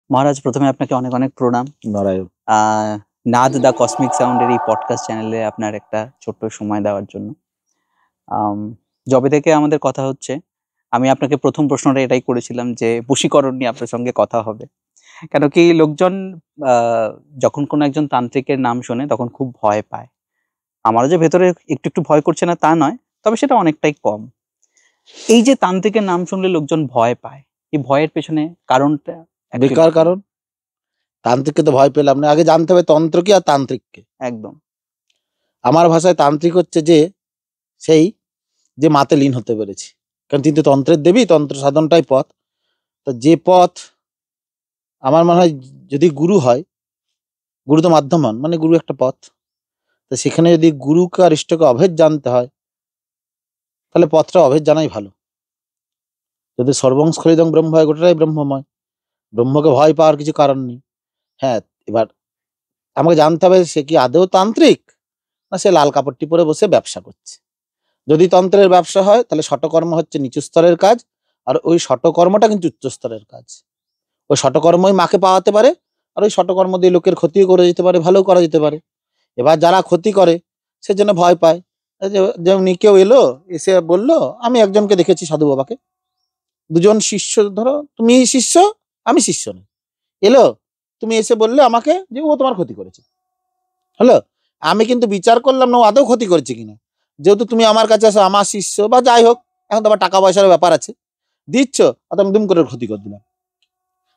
মহারাজ, প্রথমে আপনাকে অনেক অনেক প্রণাম। নারায়ণ। নাদ দ্য কসমিক সাউন্ডের এই পডকাস্ট চ্যানেলে আপনার একটা ছোট্ট সময় দেওয়ার জন্য। যবে থেকে আমাদের কথা হচ্ছে, আমি আপনাকে প্রথম প্রশ্নটা এটাই করেছিলাম যে বশীকরণ নিয়ে আপনার সঙ্গে কথা হবে। কেন কি লোকজন যখন কোনো একজন তান্ত্রিকের নাম শোনে তখন খুব ভয় পায়। আমারও যে ভেতরে একটু একটু ভয় করছে না তা নয়, তবে সেটা অনেকটাই কম। এই যে তান্ত্রিকের নাম শুনলে লোকজন ভয় পায়, এই ভয়ের পেছনে কারণটা বেকার কারণ। তান্ত্রিককে তো ভয় পেলাম না, আগে জানতে হবে তন্ত্র কি আর তান্ত্রিককে। একদম। আমার ভাষায় তান্ত্রিক হচ্ছে সেই যে মাতে লীন হতে পেরেছি, কারণ তিনি তো তন্ত্রের দেবী, তন্ত্র সাধনটাই পথ। তো যে পথ আমার মনে হয়, যদি গুরু হয়, গুরু তো মাধ্যম হন, মানে গুরু একটা পথ, তো সেখানে যদি গুরুকে আর ইষ্টকে অভেদ জানতে হয়, তাহলে পথটা অভেদ জানাই ভালো। যদি সর্বংস্খলিদং ব্রহ্ম হয়, গোটাটাই ব্রহ্মময়, ব্রহ্মকে ভয় পাওয়ার কিছু কারণ নেই। হ্যাঁ, এবার আমাকে জানতে হবে সে কি আদৌ তান্ত্রিক, না সে লাল কাপড়টি পরে বসে ব্যবসা করছে। যদি তন্ত্রের ব্যবসা হয়, তাহলে শটকর্ম হচ্ছে নিচু স্তরের কাজ, আর ওই শটকর্মটা কিন্তু উচ্চ স্তরের কাজ। ওই শটকর্মই মাকে পাওয়াতে পারে, আর ওই শটকর্ম দিয়ে লোকের ক্ষতিও করে যেতে পারে, ভালো করা যেতে পারে। এবার যারা ক্ষতি করে সেজন্য ভয় পায়। যেমনি কেউ এলো, এসে বললো, আমি একজনকে দেখেছি সাধু বাবাকে, দুজন শিষ্য, ধরো তুমি শিষ্য আমি শিষ্য নই, এলো, তুমি এসে বললে আমাকে যে ও তোমার ক্ষতি করেছে। হলো, আমি কিন্তু বিচার করলাম না ও আদৌ ক্ষতি করেছে কিনা। যেহেতু তুমি আমার কাছে আসো, আমার শিষ্য বা যাই হোক, এখন তো আবার টাকা পয়সার ব্যাপার আছে, দিচ্ছ, অত আমি দুম করে ক্ষতি করে দিলাম,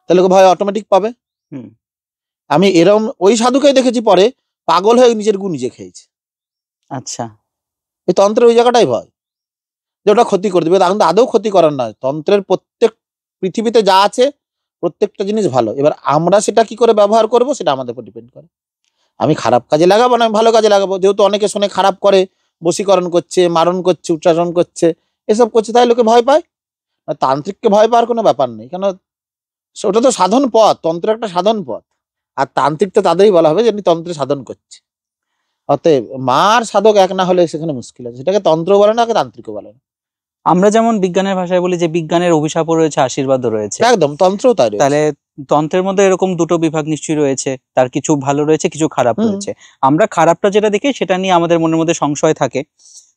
তাহলে ভয় অটোমেটিক পাবে। আমি এরকম ওই সাধুকে দেখেছি পরে পাগল হয়ে নিজের গু নিজে খেয়েছে। আচ্ছা, এই তন্ত্রের ওই জায়গাটাই ভয়, যে ওটা ক্ষতি করে দেবে। এখন তো আদৌ ক্ষতি করার নয়, তন্ত্রের প্রত্যেক পৃথিবীতে যা আছে প্রত্যেকটা জিনিস ভালো। এবার আমরা সেটা কি করে ব্যবহার করব সেটা আমাদের উপর ডিপেন্ড করে। আমি খারাপ কাজে লাগাবো না, আমি ভালো কাজে লাগাবো। যেহেতু অনেকে শুনে খারাপ করে, বশীকরণ করছে, মারণ করছে, উচ্চারণ করছে, এসব করছে, তাই লোকে ভয় পায়। তান্ত্রিককে ভয় পাওয়ার কোনো ব্যাপার নেই, কেন ওটা তো সাধন পথ, তন্ত্র একটা সাধন পথ। আর তান্ত্রিক তো তাদেরই বলা হবে যিনি তন্ত্রে সাধন করছে। অতএব মার সাধক এক না হলে সেখানে মুশকিল আছে, সেটাকে তন্ত্র বলে না, তান্ত্রিকও বলে না। আমরা যেমন বিজ্ঞানের ভাষায় বলি যে বিজ্ঞানের অভিশাপও রয়েছে, আশীর্বাদও রয়েছে। একদম, তন্ত্রও তাই রয়েছে। তাহলে তন্ত্রের মধ্যে এরকম দুটো বিভাগ নিশ্চয়ই রয়েছে, তার কিছু ভালো রয়েছে, কিছু খারাপ রয়েছে। আমরা খারাপটা যেটা দেখি সেটা নিয়ে আমাদের মনের মধ্যে সংশয় থাকে।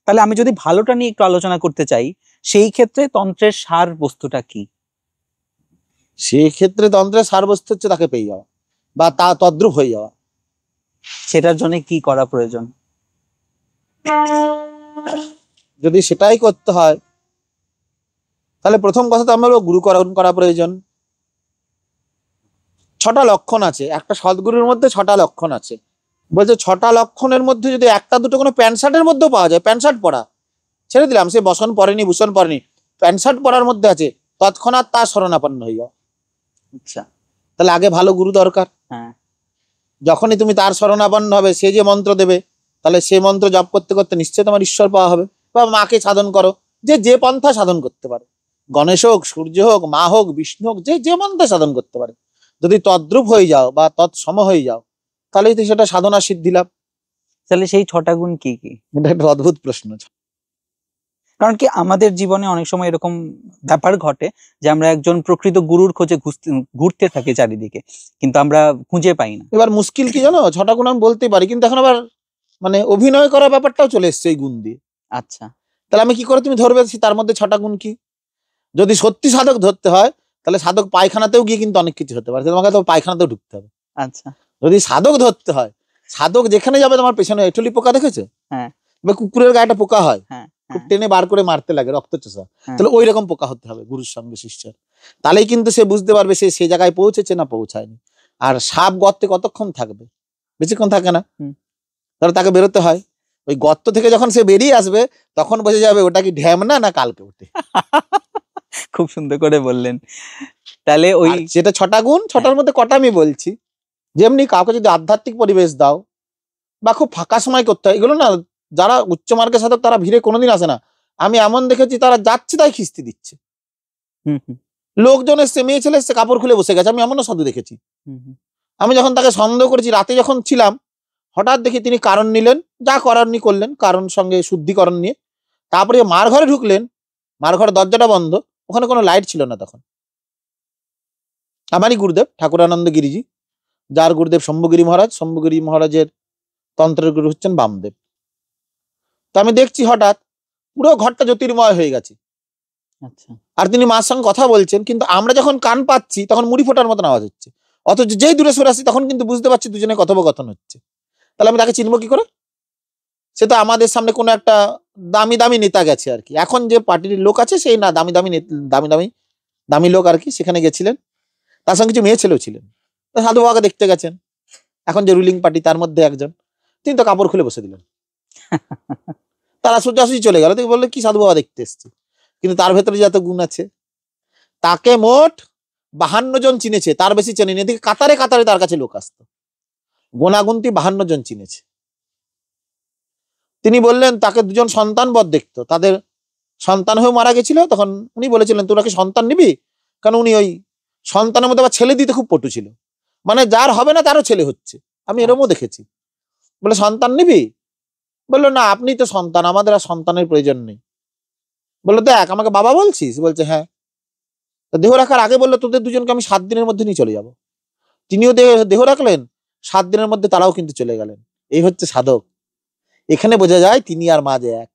তাহলে আমি যদি ভালোটা নিয়ে একটু আলোচনা করতে চাই, সেই ক্ষেত্রে তন্ত্রের সার বস্তুটা কি? সেই ক্ষেত্রে তন্ত্রের সার বস্তু হচ্ছে তাকে পেয়ে যাওয়া বা তা তদ্রূপ হয়ে যাওয়া। সেটার জন্য কি করা প্রয়োজন? যদি সেটাই করতে হয়, তাহলে প্রথম কথা তো আমরা গুরুকরণ করা প্রয়োজন। 6টা লক্ষণ আছে, একটা সদ্গুরুর মধ্যে 6টা লক্ষণ আছে। বলছে 6টা লক্ষণের মধ্যে যদি একটা দুটো কোনো প্যান্ট শার্টের মধ্যেও পাওয়া যায়, প্যান্ট শার্ট পরা ছেড়ে দিলাম, সে বসন পরেনি, ভূষণ পরেনি, প্যান্ট শার্ট পরার মধ্যে আছে, তৎক্ষণাৎ তার শরণাপন্ন হয়ে যাও। আচ্ছা, তাহলে আগে ভালো গুরু দরকার। হ্যাঁ, যখনই তুমি তার শরণাপন্ন হবে, সে যে মন্ত্র দেবে, তাহলে সে মন্ত্র জপ করতে করতে নিশ্চয়ই তোমার ঈশ্বর পাওয়া হবে। বা মাকে সাধন করো, যে পন্থা সাধন করতে পারে, গণেশ হোক, সূর্য হোক, মা হোক, বিষ্ণু হোক, যে মন্ত্র সাধন করতে পারে, যদি তদ্রূপ হয়ে যাও বা তৎসম হয়ে যাও, তাহলেই তো সেটা সাধনা সিদ্ধি লাভ। তাহলে সেই 6টা গুণ কি কি? এটা একটা অদ্ভুত প্রশ্ন। কারণ কি আমাদের জীবনে অনেক সময় এরকম ব্যাপার ঘটে যে আমরা একজন প্রকৃত গুরুর খোঁজে ঘুরতে থাকি চারিদিকে, কিন্তু আমরা খুঁজে পাই না। এবার মুশকিল কি জানো, 6টা গুণ আমি বলতেই পারি, কিন্তু এখন আবার মানে অভিনয় করার ব্যাপারটাও চলে এসছে এই গুণ দিয়ে। আচ্ছা, তাহলে আমি কি করে তুমি ধরবে তার মধ্যে 6টা গুণ কি? যদি সত্যি সাধক ধরতে হয়, তাহলে সাধক পায়খানাতেও গিয়ে কিন্তু অনেক কিছু হতে পারে, তোমাকে তো পায়খানাতেও ঢুকতে হবে। আচ্ছা, যদি সাধক ধরতে হয়, সাধক যেখানে যাবে, তোমার পেছনে এটুলি পোকা দেখেছো? হ্যাঁ, বা কুকুরের গায়ে একটা পোকা হয়, হ্যাঁ, খুব টেনে বার করে মারতে লাগে, রক্তচোষা। তাহলে ওই রকম পোকা হতে হবে গুরুর সঙ্গে শিষ্যের, তাহলেই কিন্তু সে বুঝতে পারবে সে সেই জায়গায় পৌঁছেছে না পৌঁছায়নি। আর সাপ গর্তে কতক্ষণ থাকবে? বেশিক্ষণ থাকে না। ধরো তাকে বেরোতে হয়, ওই গর্ত থেকে যখন সে বেরিয়ে আসবে, তখন বোঝা যাবে ওটা কি ঢ্যামনা না কালকে ওঠে। খুব সুন্দর করে বললেন। তাহলে ওই যেটা 6টা গুণ, 6টার মধ্যে কটা আমি বলছি, যেমনি কাউকে যদি আধ্যাত্মিক পরিবেশ দাও বা খুব ফাঁকা সময় করতে হয়, এগুলো না যারা উচ্চ মার্গের সাধক তারা ভিড়ে কোনোদিন আসে না। আমি এমন দেখেছি তারা যাচ্ছে তাই খিস্তি দিচ্ছে, লোকজন এসছে, মেয়ে ছেলে এসছে, কাপড় খুলে বসে গেছে, আমি এমনও সাধু দেখেছি। আমি যখন তাকে সন্দেহ করেছি, রাতে যখন ছিলাম, হঠাৎ দেখি তিনি কারণ নিলেন, যা করার নি করলেন, কারণ সঙ্গে শুদ্ধিকরণ নিয়ে, তারপরে মার ঘরে ঢুকলেন, মার ঘরের দরজাটা বন্ধ, ওখানে কোনো লাইট ছিল না তখন। আমারই গুরুদেব ঠাকুরানন্দ গিরিজি, যার গুরুদেব শম্ভুগিরি মহারাজ, শম্ভুগিরি মহারাজের তন্ত্রের গুরু হচ্ছেন বামদেব। তো আমি দেখছি হঠাৎ পুরো ঘরটা জ্যোতির্ময় হয়ে গেছে, আচ্ছা আর তিনি মার সঙ্গে কথা বলছেন, কিন্তু আমরা যখন কান পাচ্ছি তখন মুড়ি ফোটার মতন আওয়াজ হচ্ছে, অথচ যেই দূরে সরে আসছি তখন কিন্তু বুঝতে পারছি দুজনে কথোপকথন হচ্ছে। তাহলে আমি তাকে চিনবো কি করে? সে তো আমাদের সামনে কোনো একটা দামি দামি নেতা গেছে আর কি, এখন যে পার্টির লোক আছে সেই না, দামি দামি দামি দামি দামি লোক আর কি, সেখানে গেছিলেন, তার সঙ্গে কিছু মেয়ে ছেলেও ছিলেন, সাধু বাবাকে দেখতে গেছেন, এখন যে রুলিং পার্টি তার মধ্যে একজন, তিনি তো কাপড় খুলে বসে দিলেন। তারা সোজাসুজি চলে গেল, তুই বললে কি সাধু বাবা দেখতে এসছে, কিন্তু তার ভেতরে যত গুণ আছে। তাকে মোট 52 জন চিনেছে, তার বেশি চেনেনি, এদিকে কাতারে কাতারে তার কাছে লোক আসতো, গোনাগুনতি 52 জন চিনেছে। তিনি বললেন তাকে দুজন সন্তান বধ দেখতো, তাদের সন্তান হয়ে মারা গেছিল, তখন উনি বলেছিলেন তোরা কি সন্তান নিবি, কারণ উনি ওই সন্তানের মধ্যে আবার ছেলে দিতে খুব পটু ছিল, মানে যার হবে না তারও ছেলে হচ্ছে, আমি এরকমও দেখেছি। বলে সন্তান নিবি, বললো না আপনি তো সন্তান, আমাদের আর সন্তানের প্রয়োজন নেই। বললো দেখ আমাকে বাবা বলছিস, বলছে হ্যাঁ। দেহ রাখার আগে বললো তোদের দুজনকে আমি 7 দিনের মধ্যে নিয়ে চলে যাব। তিনিও দেহ রাখলেন, 7 দিনের মধ্যে তারাও কিন্তু চলে গেলেন। এই হচ্ছে সাধক। এখানে বোঝা যায় তিনি আর মা যে এক।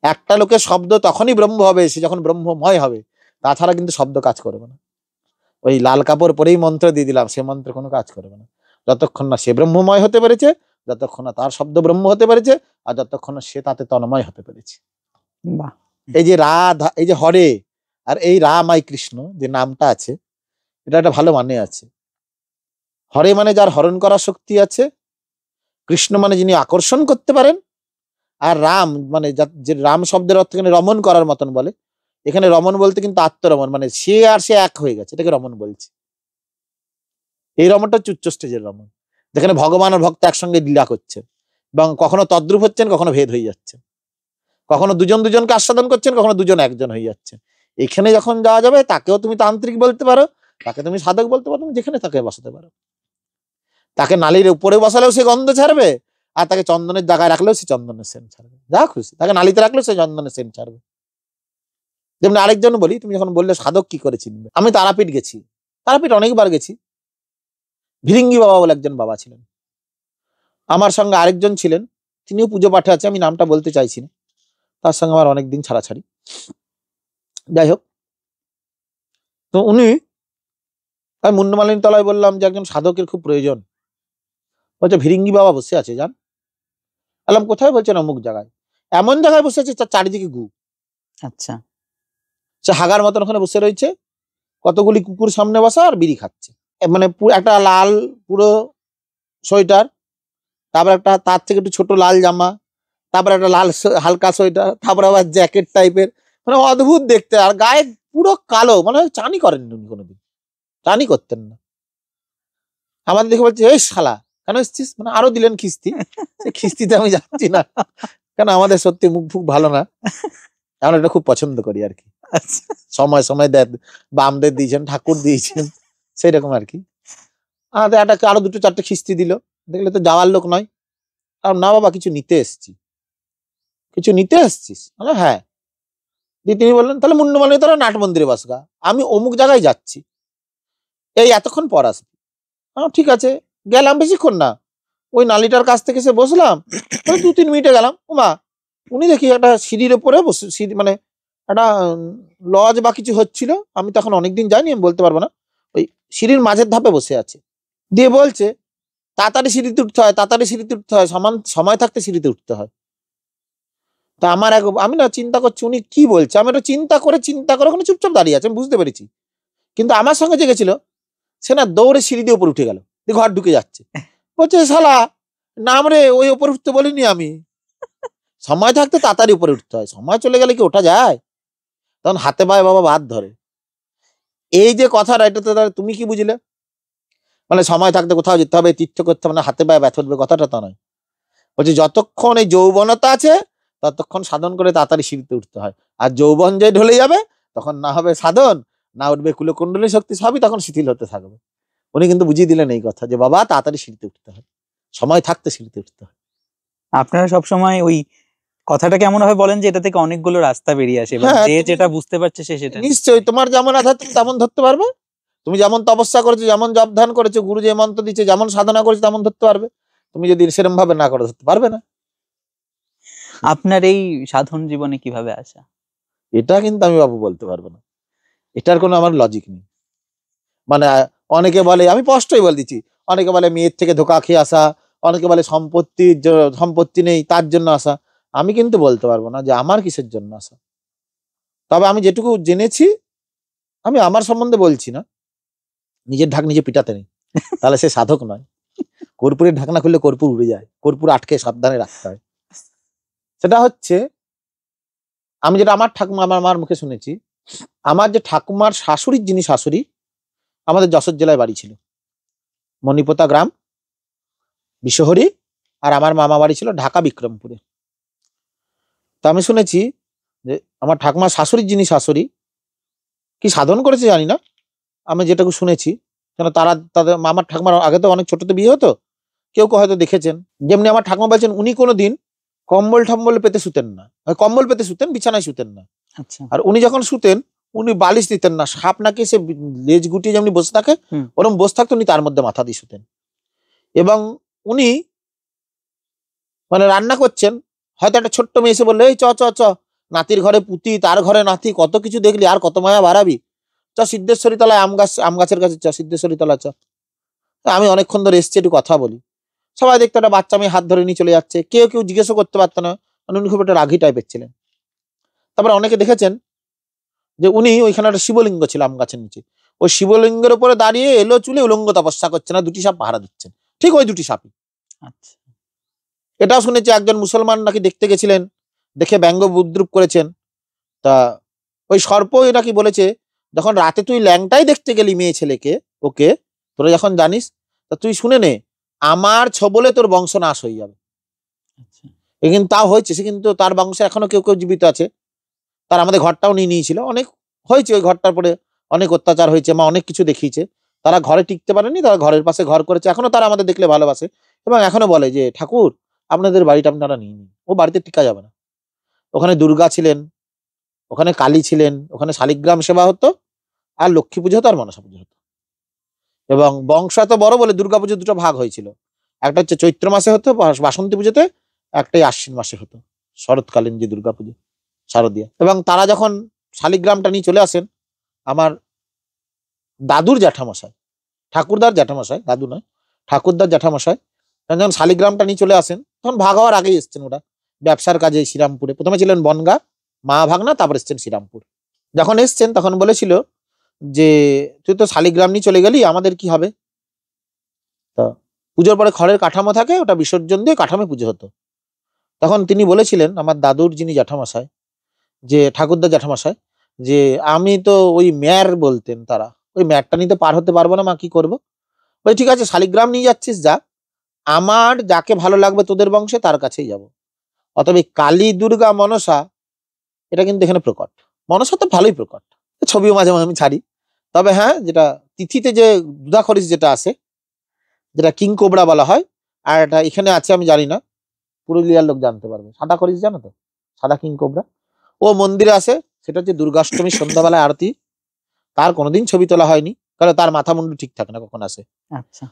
একটা লোকের শব্দ তখনই ব্রহ্ম হবে সে যখন ব্রহ্মময় হবে, তাছাড়া কিন্তু শব্দ কাজ করবে না। ওই লাল কাপড় পরেই মন্ত্র দিয়ে দিলাম, সে মন্ত্র কোনো কাজ করবে না যতক্ষণ না সে ব্রহ্মময় হতে পেরেছে, যতক্ষণ না তার শব্দ ব্রহ্ম হতে পেরেছে, আর যতক্ষণ না সে তাতে তন্ময় হতে পেরেছে। বাহ, এই যে রাধা, এই যে হরে, আর এই রাম আই কৃষ্ণ যে নামটা আছে, এটা একটা ভালো মানে আছে। হরে মানে যার হরণ করার শক্তি আছে, কৃষ্ণ মানে যিনি আকর্ষণ করতে পারেন, আর রাম মানে যে রাম শব্দের অর্থ এখানে রমণ করার মতন বলে, এখানে রমণ বলতে কিন্তু আত্মরমণ, মানে সে আর সে এক হয়ে গেছে, এটাকে রমণ বলছে। এই রমণটা হচ্ছে উচ্চ স্টেজের রমণ, যেখানে ভগবান আর ভক্ত একসঙ্গে লীলা করছে, এবং কখনো তদ্রূপ হচ্ছেন, কখনো ভেদ হয়ে যাচ্ছে, কখনো দুজন দুজনকে আস্বাদন করছেন, কখনো দুজন একজন হয়ে যাচ্ছে। এখানে যখন যাওয়া যাবে তাকেও তুমি তান্ত্রিক বলতে পারো, তাকে তুমি সাধক বলতে পারো, তুমি যেখানে তাকে বসাতে পারো। তাকে নালির উপরে বসালেও সে গন্ধ ছাড়বে, আর তাকে চন্দনের জায়গায় রাখলেও সে চন্দনের সেন্ট ছাড়বে, যা খুশি। তাকে নালিতে রাখলেও সে চন্দনের সেন্ট ছাড়বে। যেমন আরেকজন বলি, তুমি যখন বললে সাধক কি করে চিনবে, আমি তারাপীঠ গেছি, তারাপীঠ অনেকবার গেছি। ভিরিঙ্গি বাবা বলে একজন বাবা ছিলেন, আমার সঙ্গে আরেকজন ছিলেন, তিনিও পুজো পাঠে আছে, আমি নামটা বলতে চাইছি না, তার সঙ্গে আমার অনেকদিন ছাড়াছাড়ি। যাই হোক, তো উনি, আমি মুন্ডমালিনী তলায় বললাম যে একজন সাধকের খুব প্রয়োজন, বলছে ভিরিঙ্গি বাবা বসে আছে যান। বললাম কোথায়, বলছেন অমুক জায়গায়। এমন জায়গায় বসে আছে তার চারিদিকে গু, আচ্ছা সে হাগার মতন ওখানে বসে রয়েছে, কতগুলি কুকুর সামনে বসা আর বিড়ি খাচ্ছে। মানে একটা লাল পুরো সোয়েটার, তারপর একটা তার থেকে একটু ছোট লাল জামা, তারপর একটা লাল হালকা সোয়েটার, তারপর আবার জ্যাকেট টাইপের, মানে অদ্ভুত দেখতে, আর গায়ে পুরো কালো, মানে চানই করেননি উনি কোনোদিন, চানই করতেন না। আমাদের দেখে বলছে এই শালা কেন এসছিস, মানে আরো দিলেন খিস্তি, সে খিস্তিতে আমি যাচ্ছি না, কেন আমাদের সত্যি মুখ ফুক ভালো না, আমরা এটা খুব পছন্দ করি আর কি। আচ্ছা সময় সময় বামদের দিয়েছেন, ঠাকুর দিয়েছেন, সেই রকম আর কি। একটা আরো 2-4টে খিস্তি দিল, দেখলে তো যাওয়ার লোক নয়। আর না বাবা কিছু নিতে এসছি। কিছু নিতে এসছিস? হ্যাঁ। দিয়ে তিনি বললেন তাহলে মুন্ডমালিনী তোরা নাট মন্দিরে বসগা, আমি অমুক জায়গায় যাচ্ছি, এই এতক্ষণ পর আসবি। ঠিক আছে, গেলাম, বেশিক্ষণ না, ওই নালিটার কাছ থেকে এসে বসলাম, 2-3 মিনিটে গেলাম। ওমা, উনি দেখি একটা সিঁড়ির ওপরে বসে, সিঁড়ি মানে একটা লজ বা কিছু হচ্ছিল, আমি তখন অনেকদিন যাইনি, আমি বলতে পারবো না, ওই সিঁড়ির মাঝের ধাপে বসে আছে। দিয়ে বলছে তাড়াতাড়ি সিঁড়িতে উঠতে হয়, তাড়াতাড়ি সিঁড়িতে উঠতে হয়, সময় থাকতে সিঁড়িতে উঠতে হয়। তা আমি না চিন্তা করছি উনি কি বলছে, আমি একটা চিন্তা করে ওখানে চুপচাপ দাঁড়িয়ে আছে, আমি বুঝতে পেরেছি। কিন্তু আমার সঙ্গে যে গেছিল সে না দৌড়ে সিঁড়ি দিয়ে উপরে উঠে গেল, ঘর ঢুকে যাচ্ছে, বলছে শালা নাম রে, ওই উপরে উঠতে বলিনি আমি, সময় থাকতে তাড়াতাড়ি উপরে উঠতে হয়, সময় চলে গেলে কি ওঠা যায়? তখন হাতে পায়ে বাবা বাদ ধরে। এই যে কথাটা, এটা তো তুমি কি বুঝলে, মানে সময় থাকতে কোথাও যেতে হবে, তীর্থ করতে হবে, মানে হাতে পায়ে ব্যথা উঠবে, কথাটা তো নয়। বলছে যতক্ষণ এই যৌবনতা আছে ততক্ষণ সাধন করে তাড়াতাড়ি সিঁড়িতে উঠতে হয়, আর যৌবন যে ঢলে যাবে তখন না হবে সাধন, না উঠবে কুলকুণ্ডলী শক্তি, সবই তখন শিথিল হতে থাকবে। উনি কিন্তু বুঝিয়ে দিলেন এই কথা যে বাবা তাড়াতাড়ি সিঁড়িতে উঠতে হয়, সময় থাকতে সিঁড়িতে উঠতে হয়। আপনারা সবসময় ওই কথাটা কেমন ভাবে বলেন যে এটা থেকে অনেকগুলো রাস্তা বেরিয়ে আসে, হ্যাঁ, যে যেটা বুঝতে পারছে সে সেটা নিশ্চয়ই, তোমার যেমন আধার তুমি তেমন ধরতে পারবে, তুমি যেমন তপস্যা করেছো, যেমন জপ ধ্যান করেছো, গুরু যে মন্ত্র দিচ্ছে, যেমন সাধনা করেছো তেমন ধরতে পারবে। তুমি যদি সেরকম ভাবে না করে ধরতে পারবে না। আপনার এই সাধন জীবনে কিভাবে আসা? এটা কিন্তু আমি বাবু বলতে পারবো না, এটার কোনো আমার লজিক নেই। মানে অনেকে বলে, আমি স্পষ্টই বলে দিচ্ছি, অনেকে বলে মেয়ের থেকে ধোকা খেয়ে আসা, অনেকে বলে সম্পত্তি নেই তার জন্য আসা। আমি কিন্তু বলতে পারবো না যে আমার কিসের জন্য আসা। তবে আমি যেটুকু জেনেছি, আমি আমার সম্বন্ধে বলছি না, নিজের ঢাক নিজে পিটাতে নেই, তাহলে সে সাধক নয়। কর্পূরের ঢাকনা খুললে কর্পূর উড়ে যায়, কর্পূর আটকে সাবধানে রাখতে হয়। সেটা হচ্ছে, আমি যেটা আমার ঠাকুমা আমার মার মুখে শুনেছি, আমার যে ঠাকুমার শাশুড়ির যিনি শাশুড়ি, আমাদের যশোর জেলায় বাড়ি ছিল, মণিপোতা গ্রাম, বিশহরি। আর আমার মামা বাড়ি ছিল ঢাকা বিক্রমপুরে। তা আমি শুনেছি যে আমার ঠাকুমার শাশুড়ির যিনি শাশুড়ি কি সাধন করেছে জানি না, আমি যেটুকু শুনেছি, কেন তাদের আমার ঠাকুমার আগে তো অনেক ছোটতে বিয়ে হতো, কেউ কেউ হয়তো দেখেছেন। যেমনি আমার ঠাকুমা বলছেন উনি কোনোদিন কম্বল টম্বল পেতে শুতেন না, কম্বল পেতে শুতেন, বিছানায় শুতেন না। আচ্ছা। আর উনি যখন শুতেন, উনি বালিশ দিতেন না, সাপ নাকি সে লেজ গুটিয়ে যেমনি বসে থাকে ওরকম বসে থাকতো, উনি তার মধ্যে মাথা দিয়ে শুতেন। এবং উনি মানে রান্না করছেন, হয়তো একটা ছোট্ট মেয়ে এসে বললো, এই চ চ চ, নাতির ঘরে পুতি, তার ঘরে নাতি, কত কিছু দেখলি, আর কত মায়া বাড়াবি, চ সিদ্ধেশ্বরী তলায় আম গাছের কাছে চ, সিদ্ধেশ্বরী তলা চ। আমি অনেকক্ষণ ধরে এসছি, একটু কথা বলি। সবাই দেখতো একটা বাচ্চা মেয়ে হাত ধরে নিয়ে চলে যাচ্ছে, কেউ কেউ জিজ্ঞেসও করতে পারতো না, উনি খুব একটা রাগী টাইপের ছিলেন। তারপরে অনেকে দেখেছেন যে উনি ওইখানে একটা শিবলিঙ্গ ছিল আম গাছের নিচে, ওই শিবলিঙ্গের উপরে দাঁড়িয়ে এলো চুলে উলঙ্গ তপস্যা করছে না, দুটি সাপ পাহারা দিচ্ছেন, ঠিক ওই দুটি সাপই। আচ্ছা। এটাও শুনেছি একজন মুসলমান নাকি দেখতে গেছিলেন, দেখে ব্যঙ্গ বিদ্রুপ করেছেন। তা ওই সর্পই নাকি বলেছে, যখন রাতে তুই ল্যাংটাই দেখতে গেলি মেয়ে ছেলেকে, ওকে তোরা যখন জানিস, তা তুই শুনে নে, আমার ছবলে তোর বংশ নাশ হয়ে যাবে। আচ্ছা। এ কিন্তু তাও হয়েছে, সে কিন্তু তার বংশে এখনো কেউ কেউ জীবিত আছে। তার আমাদের ঘরটাও নিয়ে নিয়েছিল, অনেক হয়েছে ওই ঘরটার পরে, অনেক অত্যাচার হয়েছে, মা অনেক কিছু দেখিয়েছে। তারা ঘরে টিকতে পারেনি, তারা ঘরের পাশে ঘর করেছে, এখনো তারা আমাদের দেখলে ভালোবাসে এবং এখনো বলে যে ঠাকুর আপনাদের বাড়িটা আপনারা নিয়ে নিন, ও বাড়িতে টিকা যাবে না। ওখানে দুর্গা ছিলেন, ওখানে কালী ছিলেন, ওখানে শালিগ্রাম সেবা হতো, আর লক্ষ্মী পুজো হতো, আর মনসা পুজো হতো। এবং বংশ এত বড় বলে দুর্গাপুজো দুটো ভাগ হয়েছিল, একটা হচ্ছে চৈত্র মাসে হতো বাসন্তী পুজোতে, একটাই আশ্বিন মাসে হতো শরৎকালীন যে দুর্গাপুজো, শারদীয়া। এবং তারা যখন শালিগ্রামটা নিয়ে চলে আসেন, আমার দাদুর জ্যাঠামশাই, ঠাকুরদার জ্যাঠামশাই, দাদু নয়, ঠাকুরদার জ্যাঠামশাই, যখন শালিগ্রামটা নিয়ে চলে আসেন, তখন ভাগ হওয়ার আগেই এসছেন ওরা ব্যবসার কাজে শ্রীরামপুরে। প্রথমে ছিলেন বনগা, মা ভাগনা, তারপর এসছেন শ্রীরামপুর। যখন এসছেন তখন বলেছিল যে তুই তো শালিগ্রাম নিয়ে চলে গেলি, আমাদের কি হবে? তা পুজোর পরে খড়ের কাঠামো থাকে, ওটা বিসর্জন দিয়ে কাঠামো পুজো হতো। তখন তিনি বলেছিলেন, আমার দাদুর যিনি জ্যাঠামশাই, যে ঠাকুরদার জ্যাঠামশাই, যে আমি তো ওই ম্যার বলতেন তারা, ওই ম্যারটা নিতে পার হতে পারবো না, মা কি করবো? বলে ঠিক আছে, শালিগ্রাম নিয়ে যাচ্ছিস যা, আমার যাকে ভালো লাগবে তোদের বংশে তার কাছেই যাব। অতএব কালী দুর্গা মনসা এটা কিন্তু এখানে প্রকট, মনসা তো ভালোই প্রকট, ছবিও মাঝে মাঝে আমি ছাড়ি। তবে হ্যাঁ, যেটা তিথিতে যে দুধা খরিচ যেটা আছে, যেটা কিং কোবরা বলা হয়, আর এটা এখানে আছে আমি জানি না, পুরুলিয়ার লোক জানতে পারবে, সাদা খরিচ জানো তো, সাদা কিং কোবরা, ও মন্দিরে আসে। সেটা হচ্ছে দুর্গাষ্টমীর সন্ধ্যাবেলায় আরতি, তার কোনোদিন ছবি তোলা হয়নি, কারণ তার মাথা মুন্ডু ঠিক থাকে না কখন আসে। আচ্ছা।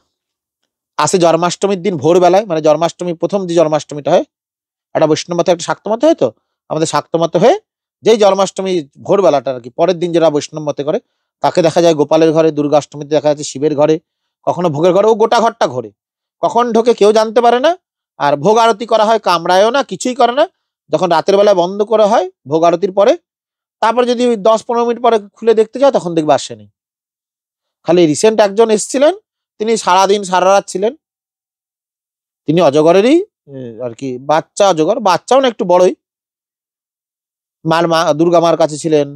আসে জন্মাষ্টমীর দিন ভোরবেলায়, মানে জন্মাষ্টমী প্রথম যে জন্মাষ্টমীটা হয়, একটা বৈষ্ণব মতে একটা শাক্ত মতে হয়, তো আমাদের শাক্ত মতে হয়ে যেই জন্মাষ্টমী ভোরবেলাটা আর কি, পরের দিন যেটা বৈষ্ণব মতে করে, তাকে দেখা যায় গোপালের ঘরে, দুর্গাষ্টমীতে দেখা যাচ্ছে শিবের ঘরে, কখনো ভোগের ঘরে, ও গোটা ঘরটা ঘোরে, কখন ঢোকে কেউ জানতে পারে না। আর ভোগ আরতি করা হয়, কামড়ায়ও না, কিছুই করে না। যখন রাতের বেলায় বন্ধ করা হয় ভোগ আরতির পরে, তারপর যদি 10-15 মিনিট পরে খুলে দেখতে যাও, তখন দেখবে আসে নেই। খালি রিসেন্ট একজন এসেছিলেন, তিনি সারাদিন সারা রাত ছিলেন, তিনি অজগরেরই আর কি বাচ্চা, অজগর বাচ্চাও না, একটু বড়ই, মা দুর্গা মার কাছে ছিলেন।